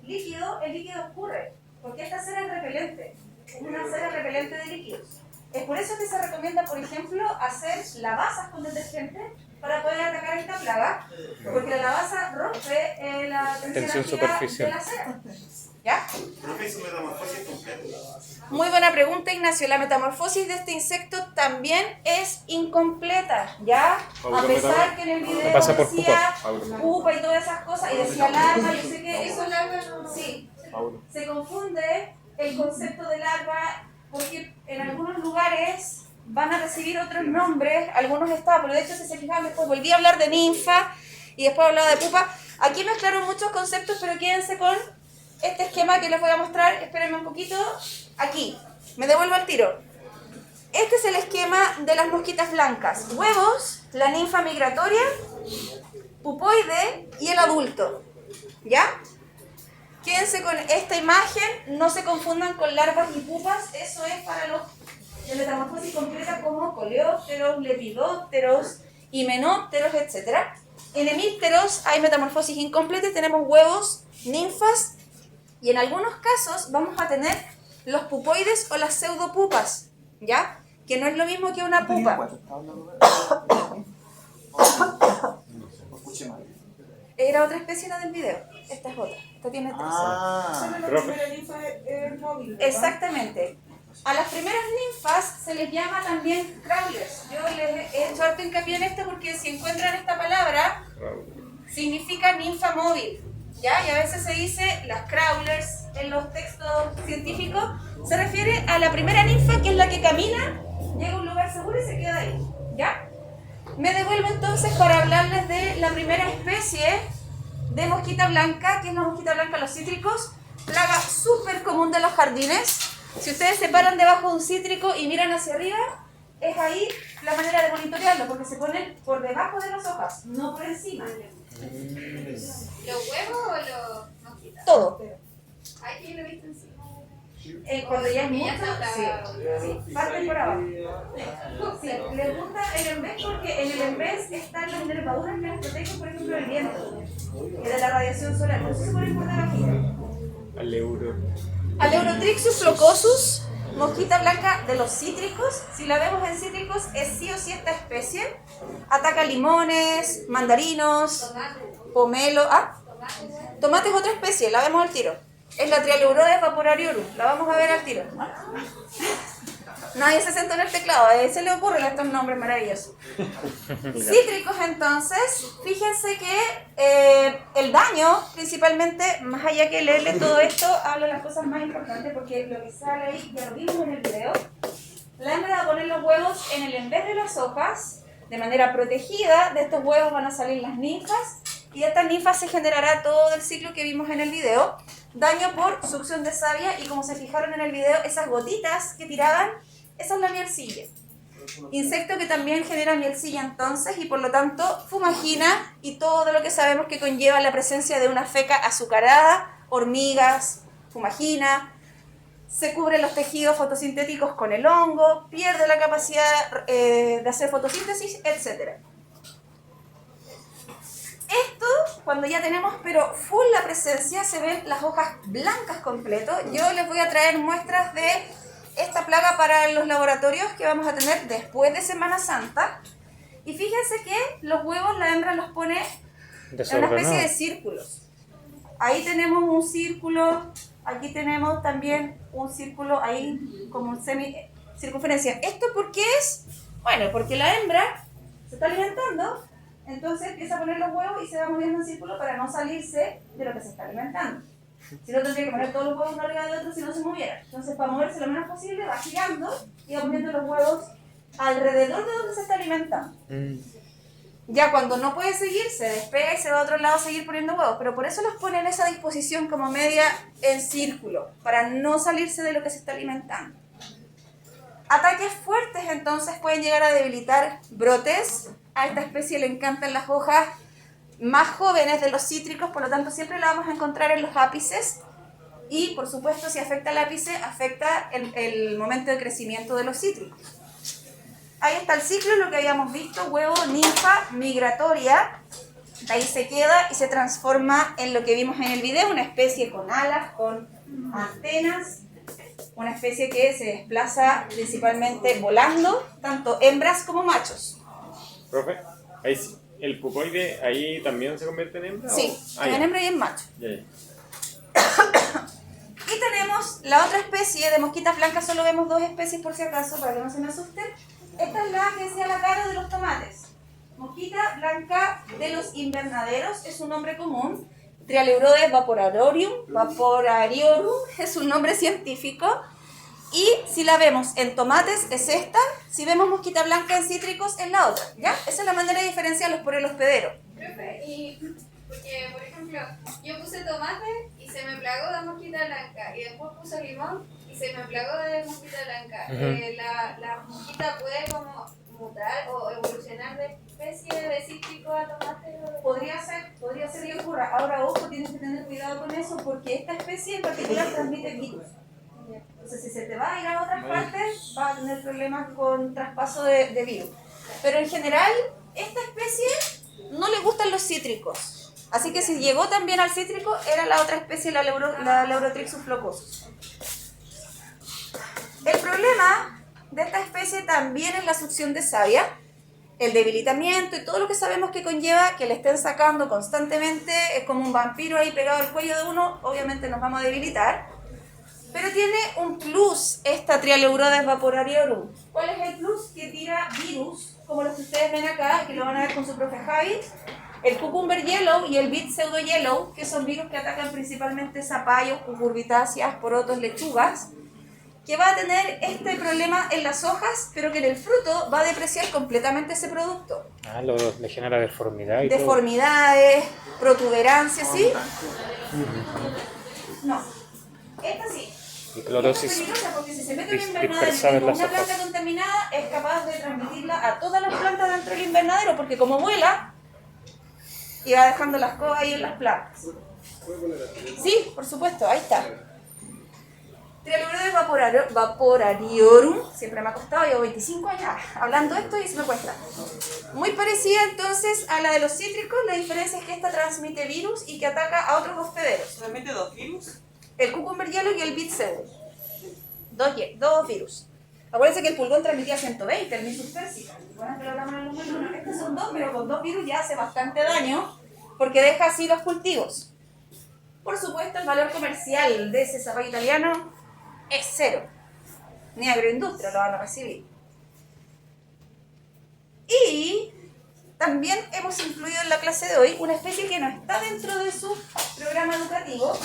líquido, el líquido escurre. Porque esta cera es repelente. Es una cera repelente de líquidos. Es por eso que se recomienda, por ejemplo, hacer lavazas con detergente para poder atacar esta plaga, porque la lavaza rompe la Tensión tensión superficial. de la cera. ¿Ya? Profe, ¿hizo metamorfosis completa? Muy buena pregunta, Ignacio. La metamorfosis de este insecto también es incompleta, ¿ya? A pesar que en el video pasa por decía pupa. pupa y todas esas cosas, y decía larva, yo sé que eso larva, sí, se confunde el concepto de larva porque en algunos lugares van a recibir otros nombres, algunos estados, pero de hecho si se fijan después volví a hablar de ninfa y después hablaba de pupa. Aquí mezclaron muchos conceptos, pero quédense con este esquema que les voy a mostrar, espérenme un poquito, aquí, me devuelvo al tiro. Este es el esquema de las mosquitas blancas, huevos, la ninfa migratoria, pupoide y el adulto, ¿ya? Quédense con esta imagen, no se confundan con larvas y pupas, eso es para los de metamorfosis completa como coleópteros, lepidópteros, himenópteros, etc. En hemípteros hay metamorfosis incompleta y tenemos huevos, ninfas, y en algunos casos vamos a tener los pupoides o las pseudopupas, ¿ya? Que no es lo mismo que una pupa. Era otra especie la del video. Esta es otra. Esta tiene 3. Ah, Solo la primera ninfa es móvil, ¿verdad? Exactamente. A las primeras ninfas se les llama también crawlers. Yo les he hecho harto hincapié en esto porque si encuentran esta palabra, significa ninfa móvil. ¿Ya? Y a veces se dice las crawlers en los textos científicos, se refiere a la primera ninfa que es la que camina, llega a un lugar seguro y se queda ahí. ¿Ya? Me devuelvo entonces para hablarles de la primera especie de mosquita blanca, que es la mosquita blanca de los cítricos, plaga súper común de los jardines. Si ustedes se paran debajo de un cítrico y miran hacia arriba, es ahí la manera de monitorearlo, porque se ponen por debajo de las hojas, no por encima. ¿Los huevos o los mosquitas? Todo. Ay, que yo lo he visto encima. Cuando ya es mucho, Ya sí, parten por abajo. Sí, les gusta el embés porque en el embés están las nervaduras que les protegen, por ejemplo, del viento y de la radiación solar. Por eso se ponen por debajo. Aleurotrixus flocosus, mosquita blanca de los cítricos. Si la vemos en cítricos, es sí o sí esta especie. Ataca limones, mandarinos, pomelo. Tomate es otra especie, la vemos al tiro. Es la Trialeurodes vaporariorum, la vamos a ver al tiro. Nadie se sentó en el teclado, se le ocurren estos nombres maravillosos. Cítricos entonces, fíjense que el daño, principalmente, más allá que leerle todo esto, hablo de las cosas más importantes porque lo que sale ahí, ya lo vimos en el video. La hembra va a poner los huevos en el embés de las hojas, de manera protegida. De estos huevos van a salir las ninfas, y de estas ninfas se generará todo el ciclo que vimos en el video. Daño por succión de savia, y como se fijaron en el video, esas gotitas que tiraban, esa es la mielcilla. Insecto que también genera mielcilla entonces, y por lo tanto fumagina y todo lo que sabemos que conlleva la presencia de una feca azucarada, hormigas, fumagina, se cubren los tejidos fotosintéticos con el hongo, pierde la capacidad de hacer fotosíntesis, etc. Esto, cuando ya tenemos pero full la presencia, se ven las hojas blancas completo. Yo les voy a traer muestras de esta plaga para los laboratorios que vamos a tener después de Semana Santa. Y fíjense que los huevos la hembra los pone en una especie de círculos. Ahí tenemos un círculo, aquí tenemos también un círculo ahí como un circunferencia. ¿Esto por qué es? Bueno, porque la hembra se está alimentando, entonces empieza a poner los huevos y se va moviendo en círculo para no salirse de lo que se está alimentando. Si no, tendría que poner todos los huevos uno arriba de otro si no se moviera. Entonces, para moverse lo menos posible, va girando y va poniendo los huevos alrededor de donde se está alimentando. Ya cuando no puede seguir, se despega y se va a otro lado a seguir poniendo huevos. Pero por eso los pone en esa disposición como media en círculo, para no salirse de lo que se está alimentando. Ataques fuertes entonces pueden llegar a debilitar brotes. A esta especie le encantan las hojas más jóvenes de los cítricos, por lo tanto siempre la vamos a encontrar en los ápices. Y por supuesto, si afecta al ápice, afecta el momento de crecimiento de los cítricos. Ahí está el ciclo, lo que habíamos visto: huevo, ninfa, migratoria. Ahí se queda y se transforma en lo que vimos en el video, una especie con alas, con antenas, una especie que se desplaza principalmente volando, tanto hembras como machos. Profe, ahí sí. ¿El pupoide ahí también se convierte en hembra? Sí, en hembra y en macho. Ya. Y tenemos la otra especie de mosquitas blancas, solo vemos 2 especies por si acaso, para que no se me asusten. Esta es la que decía la cara de los tomates. Mosquita blanca de los invernaderos es un nombre común. Trialeurodes vaporariorum es un nombre científico. Y si la vemos en tomates es esta, si vemos mosquita blanca en cítricos es la otra, ¿ya? Esa es la manera de diferenciarlos por el hospedero. Profe, y porque, por ejemplo, yo puse tomate y se me plagó de mosquita blanca, y después puse limón y se me plagó de mosquita blanca. ¿La mosquita puede como mutar o evolucionar de especie de cítrico a tomate? Podría ser que ocurra. Ahora, ojo, tienes que tener cuidado con eso porque esta especie en particular transmite virus. Entonces, si se te va a ir a otras partes, vas a tener problemas con traspaso de virus. Pero en general, esta especie no le gustan los cítricos. Así que si llegó también al cítrico, era la otra especie, la Leurotrixus flocosus. El problema de esta especie también es la succión de savia, el debilitamiento y todo lo que sabemos que conlleva que le estén sacando constantemente. Es como un vampiro ahí pegado al cuello de uno, obviamente nos vamos a debilitar. Pero tiene un plus esta Trialeurodes vaporariorum. ¿Cuál es el plus? Que tira virus, como los que ustedes ven acá, que lo van a ver con su profe Javi. El cucumber yellow y el beet pseudo yellow, que son virus que atacan principalmente zapallos, cucurbitáceas, porotos, lechugas, que va a tener este problema en las hojas, pero que en el fruto va a depreciar completamente ese producto. Ah, le genera deformidad y Deformidades, protuberancias, ¿sí? No. Esta sí. Y clorosis es peligrosa porque si se mete en un invernadero dispersada en con las una hojas. planta contaminada es capaz de transmitirla a todas las plantas dentro del invernadero porque como vuela y va dejando las cosas ahí en las plantas. Sí, por supuesto, ahí está. Trialeurodes vaporariorum, siempre me ha costado, llevo 25 años hablando esto y se me cuesta. Muy parecida entonces a la de los cítricos, la diferencia es que esta transmite virus y que ataca a otros hospederos. ¿Transmite 2 virus? El cucumber yellow y el beet pseudo. Dos virus. Acuérdense que el pulgón transmitía 120, el Mysus persica. Bueno, que lo hablamos en los números. Estos son 2, pero con 2 virus ya hace bastante daño porque deja así los cultivos. Por supuesto, el valor comercial de ese zapallo italiano es 0. Ni agroindustria lo van a recibir. Y también hemos incluido en la clase de hoy una especie que no está dentro de su programa educativo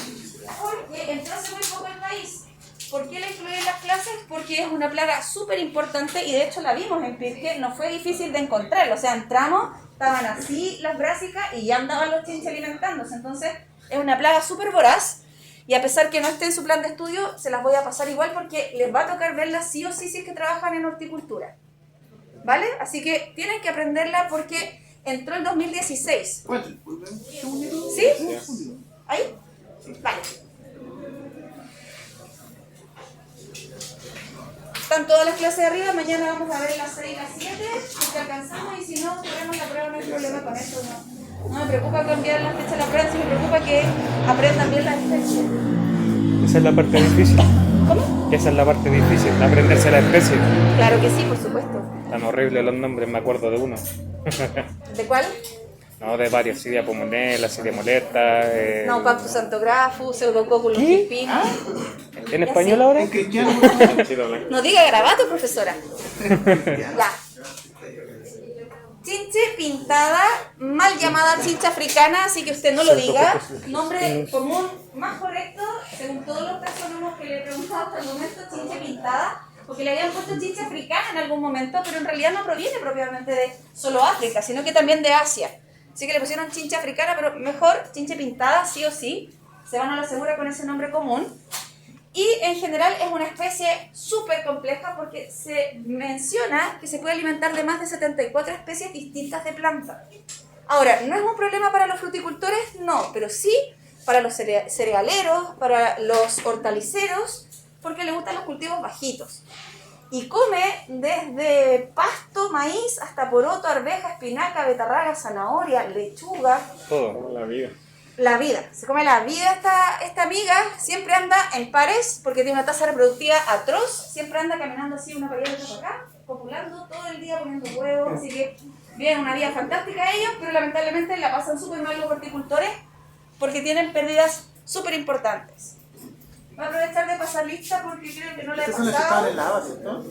porque entró hace muy poco al país. ¿Por qué la incluí en las clases? Porque es una plaga súper importante y de hecho la vimos en Pirque, no fue difícil de encontrarla. O sea, entramos, estaban así las brásicas y ya andaban los chinches alimentándose. Entonces es una plaga súper voraz y a pesar que no esté en su plan de estudio, se las voy a pasar igual porque les va a tocar verla sí o sí si es que trabajan en horticultura. ¿Vale? Así que tienen que aprenderla porque entró el 2016. ¿Sí? ¿Ahí? Vale. Están todas las clases de arriba, mañana vamos a ver las 6 y las 7, si alcanzamos y si no, tenemos la prueba, no hay problema con eso. No me preocupa cambiar la fecha de la prueba, sí me preocupa que aprendan bien la especie. Esa es la parte difícil. ¿Cómo? Esa es la parte difícil, aprenderse la especie. Claro que sí, por supuesto. Tan horribles los nombres, me acuerdo de uno. ¿De cuál? No, de varios, Sidia pomonella, Sidia molesta. No, Cactus santographus, Pseudococcus longipinus. ¿En español ahora? En cristiano. No diga garabato, profesora. Ya. Chinche pintada, mal llamada chincha africana, así que usted no lo diga. Nombre común más correcto, según todos los taxónomos que le he preguntado hasta el momento, chinche pintada, porque le habían puesto chincha africana en algún momento, pero en realidad no proviene propiamente de solo África, sino que también de Asia. Así que le pusieron chincha africana, pero mejor chinche pintada, sí o sí. Se van a la segura con ese nombre común. Y en general es una especie súper compleja porque se menciona que se puede alimentar de más de 74 especies distintas de plantas. Ahora, ¿no es un problema para los fruticultores? No, pero sí para los cerealeros, para los hortaliceros, porque les gustan los cultivos bajitos. Y come desde pasto, maíz, hasta poroto, arveja, espinaca, betarraga, zanahoria, lechuga. Todo. La vida. La vida, se come la vida esta amiga, siempre anda en pares porque tiene una tasa reproductiva atroz, siempre anda caminando así una para allá y otra para acá, copulando todo el día poniendo huevos, así que viven una vida fantástica ellos, pero lamentablemente la pasan súper mal los horticultores porque tienen pérdidas súper importantes. Voy a aprovechar de pasar lista porque creo que no la he Estas son las que estaban pasado. en la ABA, ¿cierto?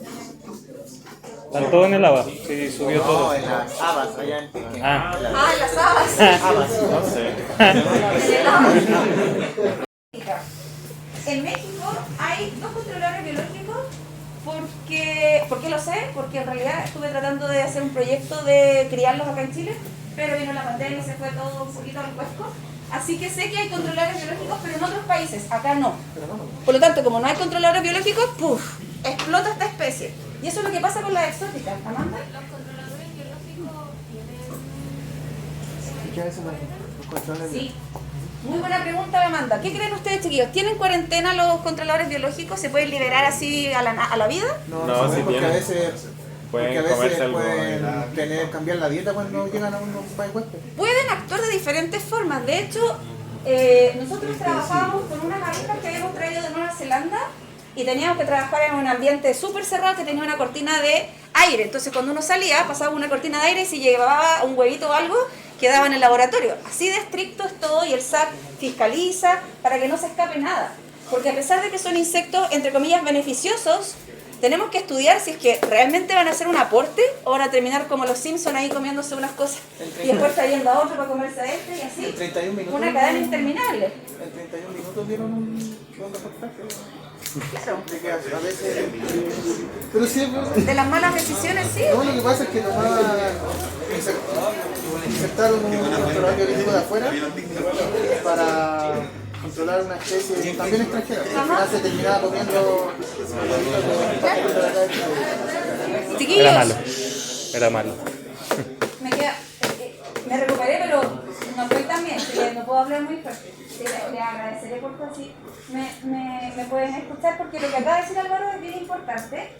Están todos en el ABA. Sí, subió No, todo. en las ABAs, allá en Pique. Ah. Ah, en las habas. ABAs, no sé. En México hay 2 controladores biológicos. ¿Por qué lo sé? Porque en realidad estuve tratando de hacer un proyecto de criarlos acá en Chile, pero vino la pandemia y se fue todo un poquito al huesco. Así que sé que hay controladores biológicos, pero en otros países, acá no. Por lo tanto, como no hay controladores biológicos, ¡puf!, explota esta especie. Y eso es lo que pasa con las exóticas. ¿Amanda? Los controladores biológicos tienen... ¿Qué hacen los controles? Sí. Muy buena pregunta, Amanda. ¿Qué creen ustedes, chiquillos? ¿Tienen cuarentena los controladores biológicos? ¿Se pueden liberar así a la vida? No, No, sí porque a tienen. veces... Pueden Porque a veces comerse algo. pueden cambiar la dieta cuando llegan a un país huésped. Pueden actuar de diferentes formas. De hecho, nosotros trabajábamos con unas abejas que habíamos traído de Nueva Zelanda y teníamos que trabajar en un ambiente súper cerrado que tenía una cortina de aire. Entonces, cuando uno salía, pasaba una cortina de aire y si llevaba un huevito o algo, quedaba en el laboratorio. Así de estricto es todo y el SAC fiscaliza para que no se escape nada. Porque a pesar de que son insectos, entre comillas, beneficiosos, tenemos que estudiar si es que realmente van a hacer un aporte o van a terminar como los Simpsons ahí comiéndose unas cosas y después trayendo a otro para comerse a este y así. En 31 minutos. Una cadena interminable. En 31 minutos dieron un reportaje. Claro. De que a veces... Pero sí, De las malas decisiones, sí. no, lo que pasa es que nomás insertaron un controlador biológico de afuera para controlar una especie también extranjera. Al final se terminaba comiendo Chiquillos, Era malo. Era malo. me recuperé, pero no estoy tan bien, así que no puedo hablar muy fuerte. Le agradeceré por todo así. Me pueden escuchar porque lo que acaba de decir Álvaro es bien importante.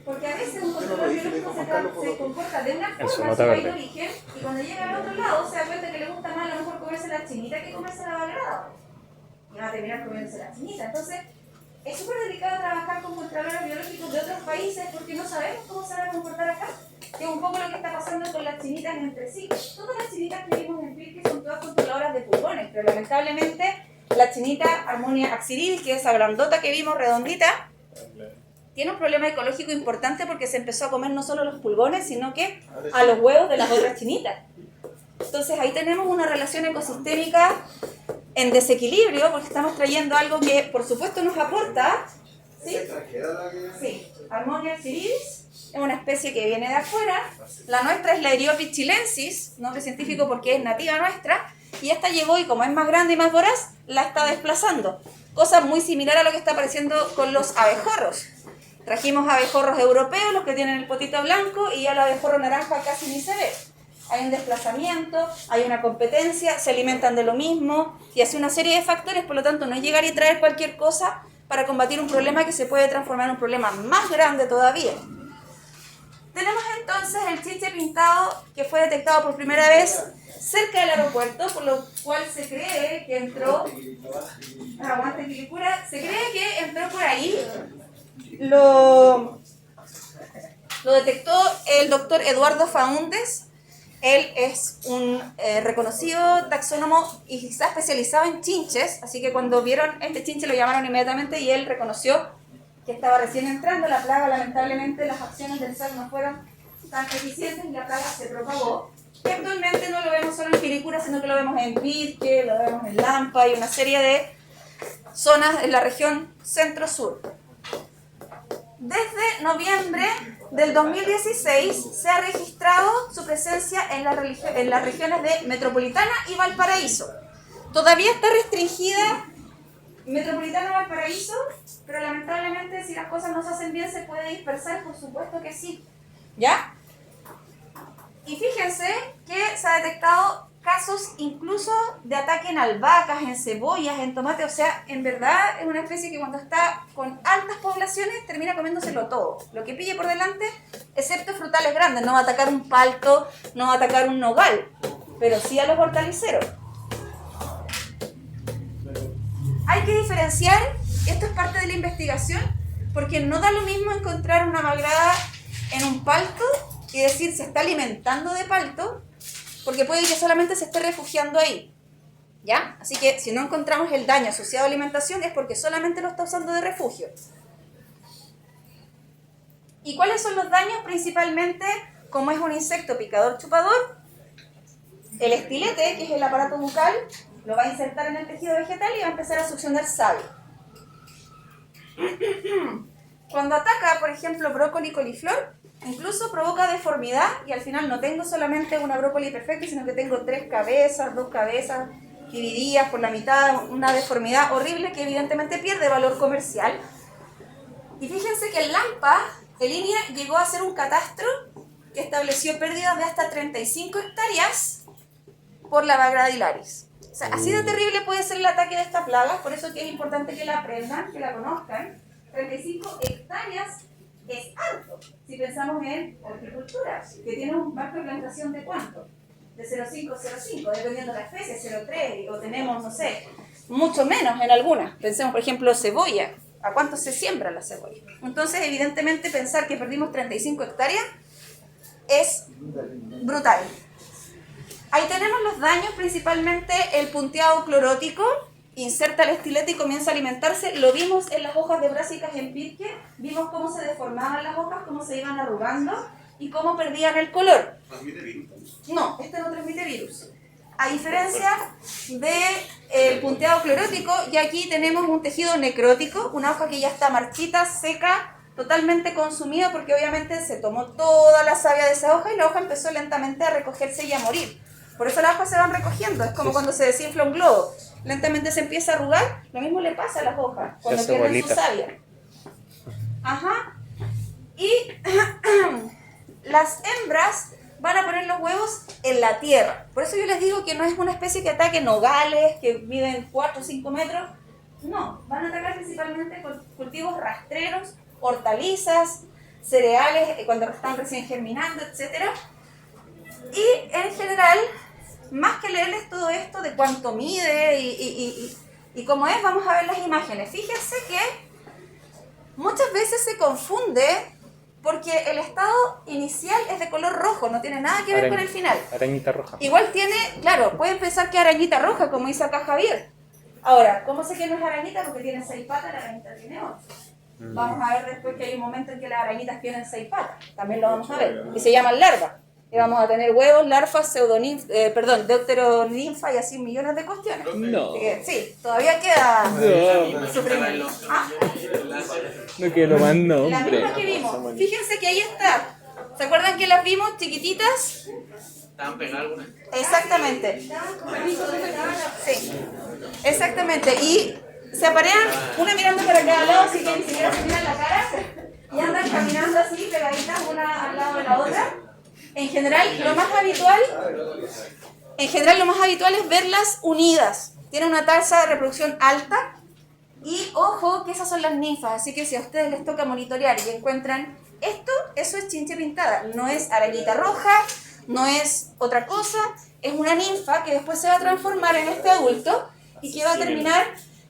Porque a veces un controlador biológico se comporta de una En su forma en nota su país de verde. origen y cuando llega al otro lado se da cuenta que le gusta más a lo mejor comerse la chinita que comerse la bagrada. Y va a terminar comiéndose la chinita. Entonces, es súper delicado trabajar con controladores biológicos de otros países porque no sabemos cómo se van a comportar acá. Que es un poco lo que está pasando con las chinitas entre sí. Todas las chinitas que vimos en Pirque son todas controladoras de pulgones, pero lamentablemente la chinita Harmonia axiridis, que es esa grandota que vimos redondita, tiene un problema ecológico importante porque se empezó a comer no solo los pulgones, sino que a los huevos de las otras chinitas. Entonces ahí tenemos una relación ecosistémica en desequilibrio porque estamos trayendo algo que por supuesto nos aporta. ¿Sí? Sí, Harmonia axiridis es una especie que viene de afuera. La nuestra es la Eriopis chilensis, nombre científico porque es nativa nuestra, y esta llegó y como es más grande y más voraz, la está desplazando. Cosa muy similar a lo que está apareciendo con los abejorros. Trajimos abejorros europeos, los que tienen el potito blanco, y ya el abejorro naranja casi ni se ve. Hay un desplazamiento, hay una competencia, se alimentan de lo mismo, y así una serie de factores, por lo tanto no es llegar y traer cualquier cosa para combatir un problema que se puede transformar en un problema más grande todavía. Tenemos entonces el chiche pintado que fue detectado por primera vez cerca del aeropuerto, por lo cual se cree que entró, aguante Quilicura, se cree que entró por ahí, lo detectó el doctor Eduardo Faúndez. Él es un reconocido taxónomo y está especializado en chinches, así que cuando vieron este chinche lo llamaron inmediatamente y él reconoció que estaba recién entrando la plaga. Lamentablemente las acciones del sol no fueron tan eficientes y la plaga se propagó. Y actualmente no lo vemos solo en Quilicura, sino que lo vemos en Pirque, lo vemos en Lampa y una serie de zonas en la región centro-sur. Desde noviembre del 2016 se ha registrado su presencia en las regiones de Metropolitana y Valparaíso. Todavía está restringida Metropolitana y Valparaíso, pero lamentablemente si las cosas no se hacen bien se puede dispersar, por supuesto que sí. ¿Ya? Y fíjense que se ha detectado casos incluso de ataque en albahacas, en cebollas, en tomate. O sea, en verdad es una especie que cuando está con altas poblaciones termina comiéndoselo todo. Lo que pille por delante, excepto frutales grandes. No va a atacar un palto, no va a atacar un nogal, pero sí a los hortaliceros. Hay que diferenciar, esto es parte de la investigación, porque no da lo mismo encontrar una bagrada en un palto y decir se está alimentando de palto, porque puede que solamente se esté refugiando ahí. ¿Ya? Así que si no encontramos el daño asociado a alimentación es porque solamente lo está usando de refugio. ¿Y cuáles son los daños? Principalmente, como es un insecto picador chupador, el estilete, que es el aparato bucal, lo va a insertar en el tejido vegetal y va a empezar a succionar savia. Cuando ataca, por ejemplo, brócoli y coliflor, incluso provoca deformidad y al final no tengo solamente una brócoli perfecta, sino que tengo 3 cabezas, 2 cabezas divididas por la mitad, una deformidad horrible que evidentemente pierde valor comercial. Y fíjense que el Lampa, el INEA, llegó a hacer un catastro que estableció pérdidas de hasta 35 hectáreas por la Bagradilaris. O sea, así de terrible puede ser el ataque de esta plaga, por eso que es importante que la aprendan, que la conozcan. 35 hectáreas es harto, si pensamos en horticultura, que tiene un marco de plantación de ¿cuánto? De 0,5 a 0,5, dependiendo de la especie, 0,3, o tenemos, no sé, mucho menos en algunas. Pensemos, por ejemplo, cebolla. ¿A cuánto se siembra la cebolla? Entonces, evidentemente, pensar que perdimos 35 hectáreas es brutal. Ahí tenemos los daños, principalmente el punteado clorótico. Inserta el estilete y comienza a alimentarse. Lo vimos en las hojas de brásicas en Pirque. Vimos cómo se deformaban las hojas, cómo se iban arrugando y cómo perdían el color. ¿Transmite virus? No, este no transmite virus. A diferencia del punteado clorótico, y aquí tenemos un tejido necrótico, una hoja que ya está marchita, seca, totalmente consumida, porque obviamente se tomó toda la savia de esa hoja y la hoja empezó lentamente a recogerse y a morir. Por eso las hojas se van recogiendo, es como cuando se desinfla un globo. Lentamente se empieza a arrugar, lo mismo le pasa a las hojas cuando pierden su savia. Ajá. Y las hembras van a poner los huevos en la tierra. Por eso yo les digo que no es una especie que ataque nogales, que viven 4 o 5 metros. No, van a atacar principalmente cultivos rastreros, hortalizas, cereales cuando están recién germinando, etc. Y en general, más que leerles todo esto de cuánto mide y cómo es, vamos a ver las imágenes. Fíjense que muchas veces se confunde porque el estado inicial es de color rojo, no tiene nada que ver con el final. Arañita roja. Igual tiene, claro, pueden pensar que es arañita roja, como dice acá Javier. Ahora, ¿cómo sé que no es arañita? Porque tiene 6 patas, la arañita tiene 8. Vamos a ver después que hay un momento en que las arañitas tienen 6 patas. También lo vamos a ver. Y se llaman larvas. Y vamos a tener huevos, larvas, deuteroninfa y así millones de cuestiones. No. Sí, todavía queda sufrimiento. No quiero más nombre. La misma que vimos. Fíjense que ahí está. ¿Se acuerdan que las vimos chiquititas? ¿Estaban pegadas algunas? Exactamente. Sí, exactamente. Y se aparean una mirando para cada lado, así que ni siquiera se miran la cara. Y andan caminando así, pegaditas una al lado de la otra. En general, lo más habitual es verlas unidas. Tienen una tasa de reproducción alta. Y ojo que esas son las ninfas, así que si a ustedes les toca monitorear y encuentran esto, eso es chinche pintada. No es arañita roja, no es otra cosa, es una ninfa que después se va a transformar en este adulto y que va a terminar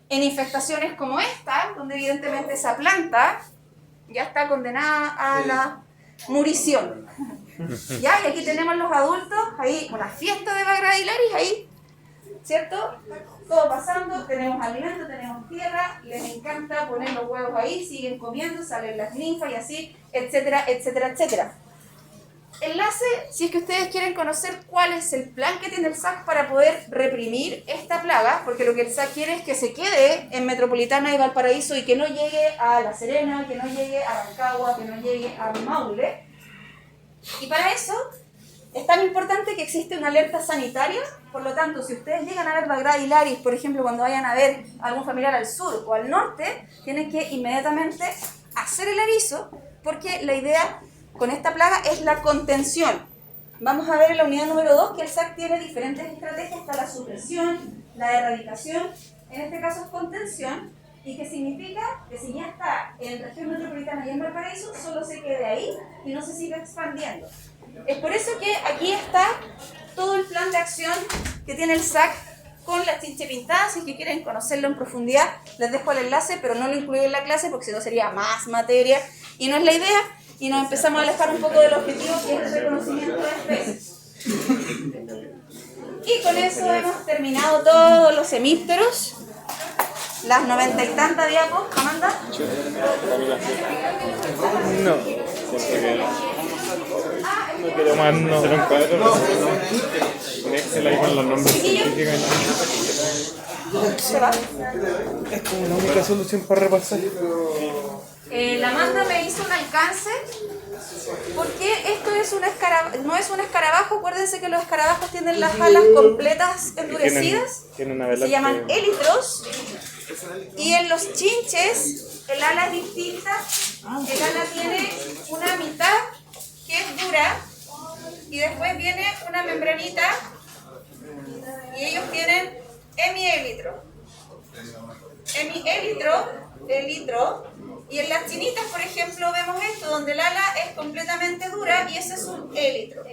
en infestaciones como esta, donde evidentemente esa planta ya está condenada a la murición. ¿Ya? Y aquí tenemos los adultos, ahí una fiesta de Bagradilaris, ahí, ¿cierto? Todo pasando, tenemos alimento, tenemos tierra, les encanta poner los huevos ahí, siguen comiendo, salen las ninfas y así, etcétera, etcétera, etcétera. Enlace, si es que ustedes quieren conocer cuál es el plan que tiene el SAC para poder reprimir esta plaga, porque lo que el SAC quiere es que se quede en Metropolitana y Valparaíso y que no llegue a La Serena, que no llegue a Rancagua, que no llegue a Maule. Y para eso es tan importante que existe una alerta sanitaria. Por lo tanto, si ustedes llegan a ver Bagradilaris, por ejemplo, cuando vayan a ver a algún familiar al sur o al norte, tienen que inmediatamente hacer el aviso, porque la idea con esta plaga es la contención. Vamos a ver en la unidad número 2 que el SAC tiene diferentes estrategias para la supresión, la erradicación, en este caso es contención, y que significa que si ya está en región metropolitana y en Valparaíso, solo se quede ahí y no se siga expandiendo. Es por eso que aquí está todo el plan de acción que tiene el SAC con las chinche pintadas. Si es que quieren conocerlo en profundidad, les dejo el enlace, pero no lo incluí en la clase porque si no sería más materia y no es la idea, y nos empezamos a alejar un poco del objetivo que es el reconocimiento de especies. Y Y con eso hemos terminado todos los hemípteros. Las 90 y tantas diapos, Amanda. No. No quiero más, no. Será un cuadro. Un Excel ahí con los nombres científicos. Se va. Es como la única solución para repasar. La Amanda me hizo un alcance porque esto es no es un escarabajo. Acuérdense que los escarabajos tienen las alas completas endurecidas. Se llaman élitros. Y en los chinches el ala es distinta. El ala tiene una mitad que es dura y después viene una membranita y ellos tienen hemiélitro. Élitro. Y en las chinitas, por ejemplo, vemos esto, donde el ala es completamente dura y ese es un élitro.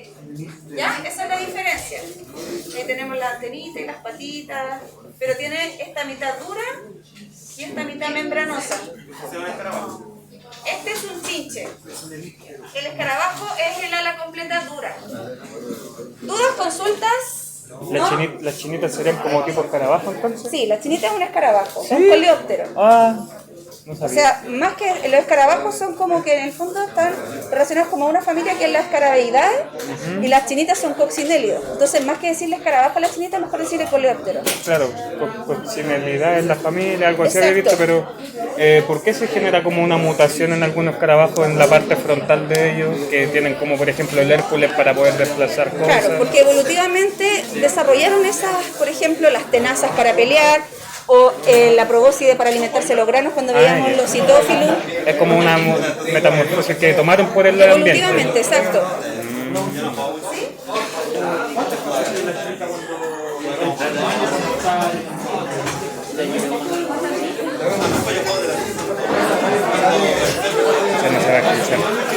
¿Ya? Esa es la diferencia. Ahí tenemos la antenita y las patitas, pero tiene esta mitad dura y esta mitad membranosa. Este es un chinche. El escarabajo es el ala completa dura. ¿Dudas, consultas? ¿Las chinitas serían como tipo escarabajo entonces? Sí, la chinita es un escarabajo, es un coleóptero. No sabía. O sea, más que los escarabajos son como que en el fondo están relacionados como a una familia que es la escarabeidae y las chinitas son coccinélidos. Entonces, más que decirle escarabajo a la chinita, mejor decirle coleóptero. Claro, coccinelidad es la familia, algo así había visto, pero ¿por qué se genera como una mutación en algunos escarabajos en la parte frontal de ellos, que tienen como por ejemplo el Hércules para poder desplazar cosas? Claro, porque evolutivamente desarrollaron esas, por ejemplo, las tenazas para pelear, o la probóscide para alimentarse de los granos cuando veíamos los citófilos. Es como una metamorfosis que tomaron por el ambiente. Evolutivamente, exacto. Se nos va a escuchar.